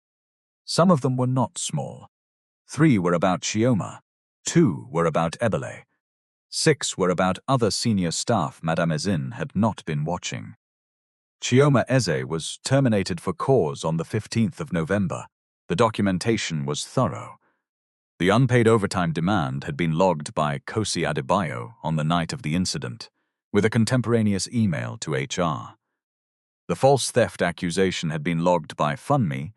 Some of them were not small. 3 were about Chioma. 2 were about Ebele. 6 were about other senior staff Madame Ezinne had not been watching. Chioma Eze was terminated for cause on the 15th of November. The documentation was thorough. The unpaid overtime demand had been logged by Kosi Adebayo on the night of the incident, with a contemporaneous email to HR. The false theft accusation had been logged by Funmi,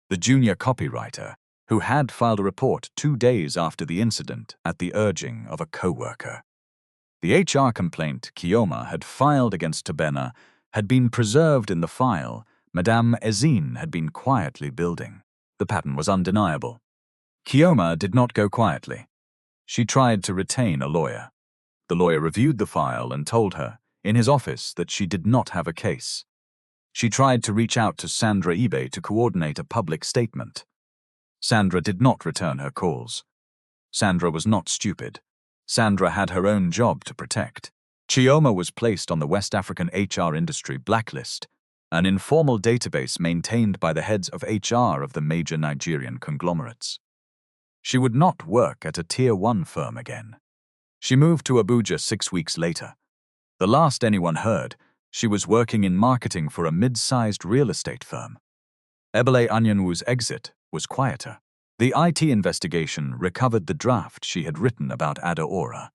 the junior copywriter, who had filed a report 2 days after the incident at the urging of a co-worker. The HR complaint Chioma had filed against Tobena had been preserved in the file Madame Ezinne had been quietly building. The pattern was undeniable. Chioma did not go quietly. She tried to retain a lawyer. The lawyer reviewed the file and told her, in his office, that she did not have a case. She tried to reach out to Sandra Ibe to coordinate a public statement. Sandra did not return her calls. Sandra was not stupid. Sandra had her own job to protect. Chioma was placed on the West African HR industry blacklist, an informal database maintained by the heads of HR of the major Nigerian conglomerates. She would not work at a Tier 1 firm again. She moved to Abuja 6 weeks later. The last anyone heard, she was working in marketing for a mid-sized real estate firm. Ebele Anyanwu's exit was quieter. The IT investigation recovered the draft she had written about Adeora.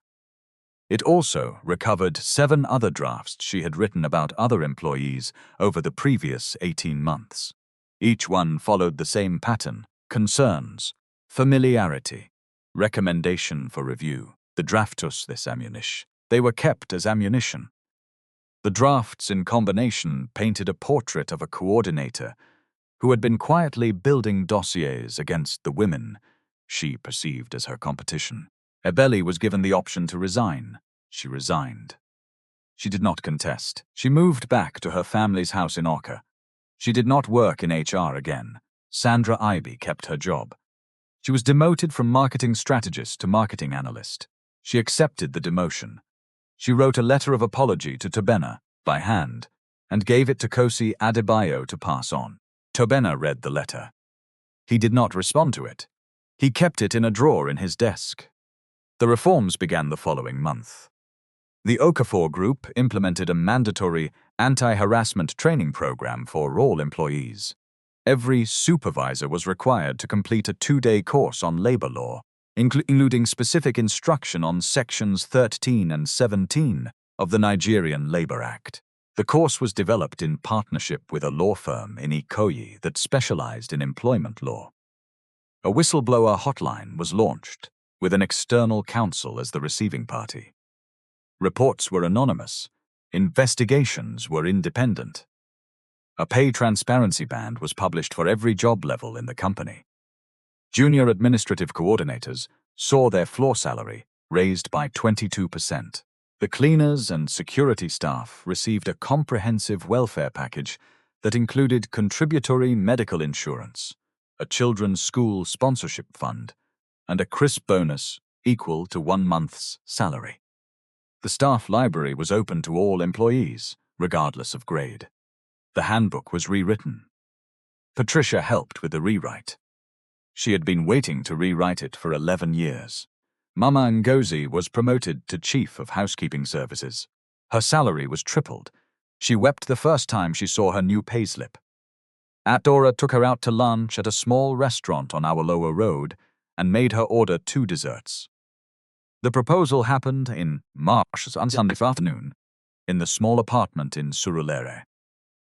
It also recovered 7 other drafts she had written about other employees over the previous 18 months. Each one followed the same pattern: concerns, familiarity, recommendation for review. The draftus this ammunition. They were kept as ammunition. The drafts in combination painted a portrait of a coordinator who had been quietly building dossiers against the women she perceived as her competition. Ebeli was given the option to resign. She resigned. She did not contest. She moved back to her family's house in Oka. She did not work in HR again. Sandra Ibe kept her job. She was demoted from marketing strategist to marketing analyst. She accepted the demotion. She wrote a letter of apology to Tobena by hand and gave it to Kosi Adebayo to pass on. Tobena read the letter. He did not respond to it. He kept it in a drawer in his desk. The reforms began the following month. The Okafor Group implemented a mandatory anti-harassment training program for all employees. Every supervisor was required to complete a 2-day course on labor law, including specific instruction on Sections 13 and 17 of the Nigerian Labor Act. The course was developed in partnership with a law firm in Ikoyi that specialized in employment law. A whistleblower hotline was launched, with an external counsel as the receiving party. Reports were anonymous. Investigations were independent. A pay transparency band was published for every job level in the company. Junior administrative coordinators saw their floor salary raised by 22%. The cleaners and security staff received a comprehensive welfare package that included contributory medical insurance, a children's school sponsorship fund, and a crisp bonus equal to 1 month's salary. The staff library was open to all employees, regardless of grade. The handbook was rewritten. Patricia helped with the rewrite. She had been waiting to rewrite it for 11 years. Mama Ngozi was promoted to Chief of Housekeeping Services. Her salary was tripled. She wept the first time she saw her new payslip. Adora took her out to lunch at a small restaurant on Awolowo Road and made her order 2 desserts. The proposal happened in March on Sunday afternoon in the small apartment in Surulere.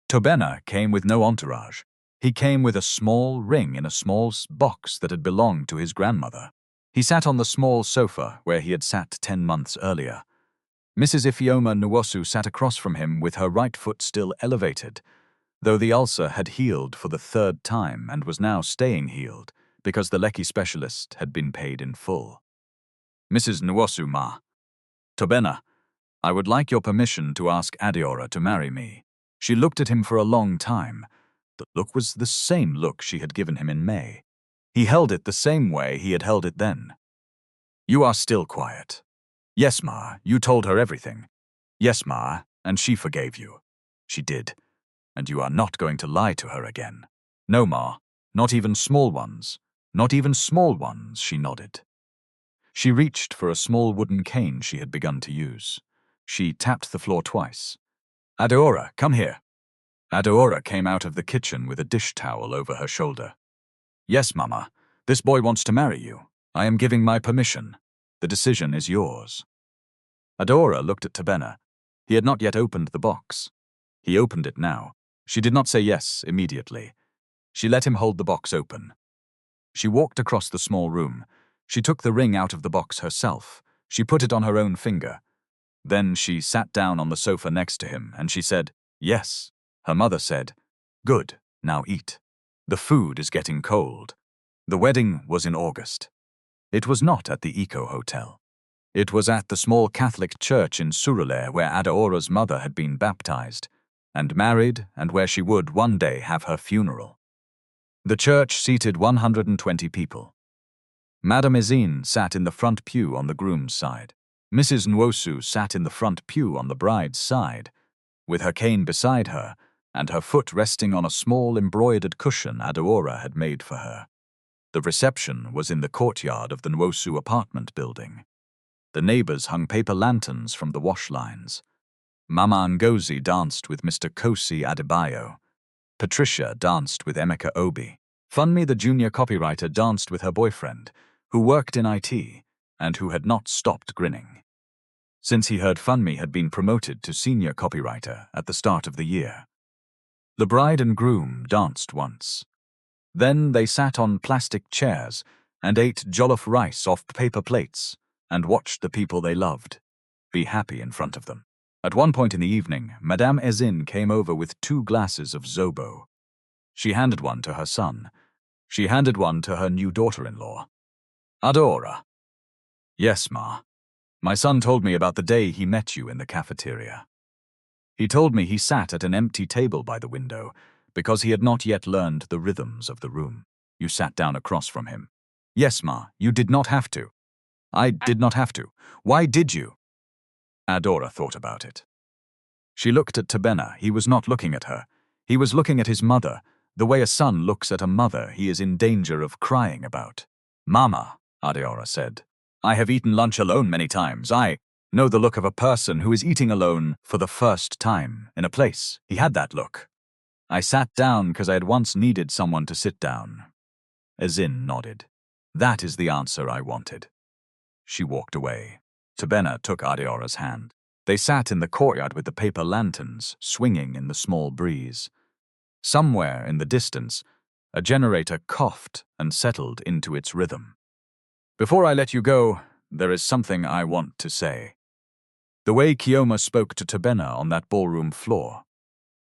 Tobena came with no entourage. He came with a small ring in a small box that had belonged to his grandmother. He sat on the small sofa where he had sat 10 months earlier. Mrs. Ifeoma Nwosu sat across from him with her right foot still elevated, though the ulcer had healed for the 3rd time and was now staying healed because the Lekki specialist had been paid in full. Mrs. Nwosu ma. Tobena, I would like your permission to ask Adeora to marry me. She looked at him for a long time. The look was the same look she had given him in May. He held it the same way he had held it then. You are still quiet. Yes, ma, you told her everything. Yes, ma, and she forgave you. She did. And you are not going to lie to her again. No, ma, not even small ones. Not even small ones, she nodded. She reached for a small wooden cane she had begun to use. She tapped the floor twice. Adeora, come here. Adeora came out of the kitchen with a dish towel over her shoulder. Yes, Mama, this boy wants to marry you. I am giving my permission. The decision is yours. Adeora looked at Tobena. He had not yet opened the box. He opened it now. She did not say yes immediately. She let him hold the box open. She walked across the small room. She took the ring out of the box herself. She put it on her own finger. Then she sat down on the sofa next to him, and she said, yes. Her mother said, good, now eat. The food is getting cold. The wedding was in August. It was not at the Eco Hotel. It was at the small Catholic church in Surulere where Adeora's mother had been baptized and married, and where she would one day have her funeral. The church seated 120 people. Madame Ezinne sat in the front pew on the groom's side. Mrs. Nwosu sat in the front pew on the bride's side, with her cane beside her and her foot resting on a small embroidered cushion Adeora had made for her. The reception was in the courtyard of the Nwosu apartment building. The neighbors hung paper lanterns from the wash lines. Mama Ngozi danced with Mr. Kosi Adebayo. Patricia danced with Emeka Obi. Funmi, the junior copywriter, danced with her boyfriend, who worked in IT and who had not stopped grinning since he heard Funmi had been promoted to senior copywriter at the start of the year. The bride and groom danced once. Then they sat on plastic chairs and ate jollof rice off paper plates and watched the people they loved be happy in front of them. At one point in the evening, Madame Ezinne came over with 2 glasses of Zobo. She handed one to her son. She handed one to her new daughter-in-law. Adora. Yes, Ma. My son told me about the day he met you in the cafeteria. He told me he sat at an empty table by the window because he had not yet learned the rhythms of the room. You sat down across from him. Yes, Ma, you did not have to. I did not have to. Why did you? Adora thought about it. She looked at Tabena. He was not looking at her. He was looking at his mother, the way a son looks at a mother he is in danger of crying about. Mama, Adora said, I have eaten lunch alone many times. I know the look of a person who is eating alone for the first time in a place. He had that look. I sat down because I had once needed someone to sit down. Ezinne nodded. That is the answer I wanted. She walked away. Tabena took Adeora's hand. They sat in the courtyard with the paper lanterns swinging in the small breeze. Somewhere in the distance, a generator coughed and settled into its rhythm. Before I let you go, there is something I want to say. The way Kioma spoke to Tabena on that ballroom floor,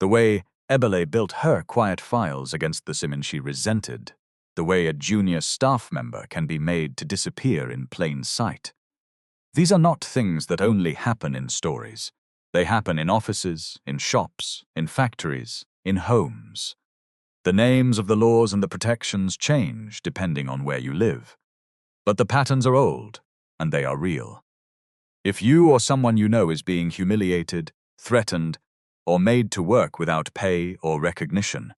the way Ebele built her quiet files against the Simmons she resented, the way a junior staff member can be made to disappear in plain sight. These are not things that only happen in stories. They happen in offices, in shops, in factories, in homes. The names of the laws and the protections change depending on where you live. But the patterns are old, and they are real. If you or someone you know is being humiliated, threatened, or made to work without pay or recognition,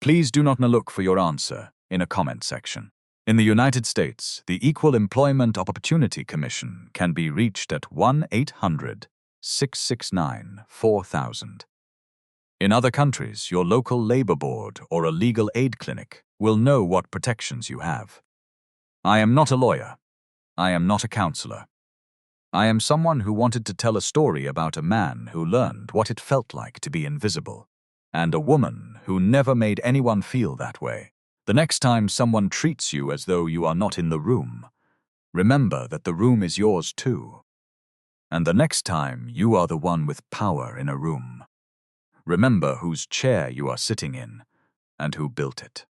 please do not look for your answer in a comment section. In the United States, the Equal Employment Opportunity Commission can be reached at 1-800-669-4000. In other countries, your local labor board or a legal aid clinic will know what protections you have. I am not a lawyer. I am not a counselor. I am someone who wanted to tell a story about a man who learned what it felt like to be invisible, and a woman who never made anyone feel that way. The next time someone treats you as though you are not in the room, remember that the room is yours too. And the next time you are the one with power in a room, remember whose chair you are sitting in and who built it.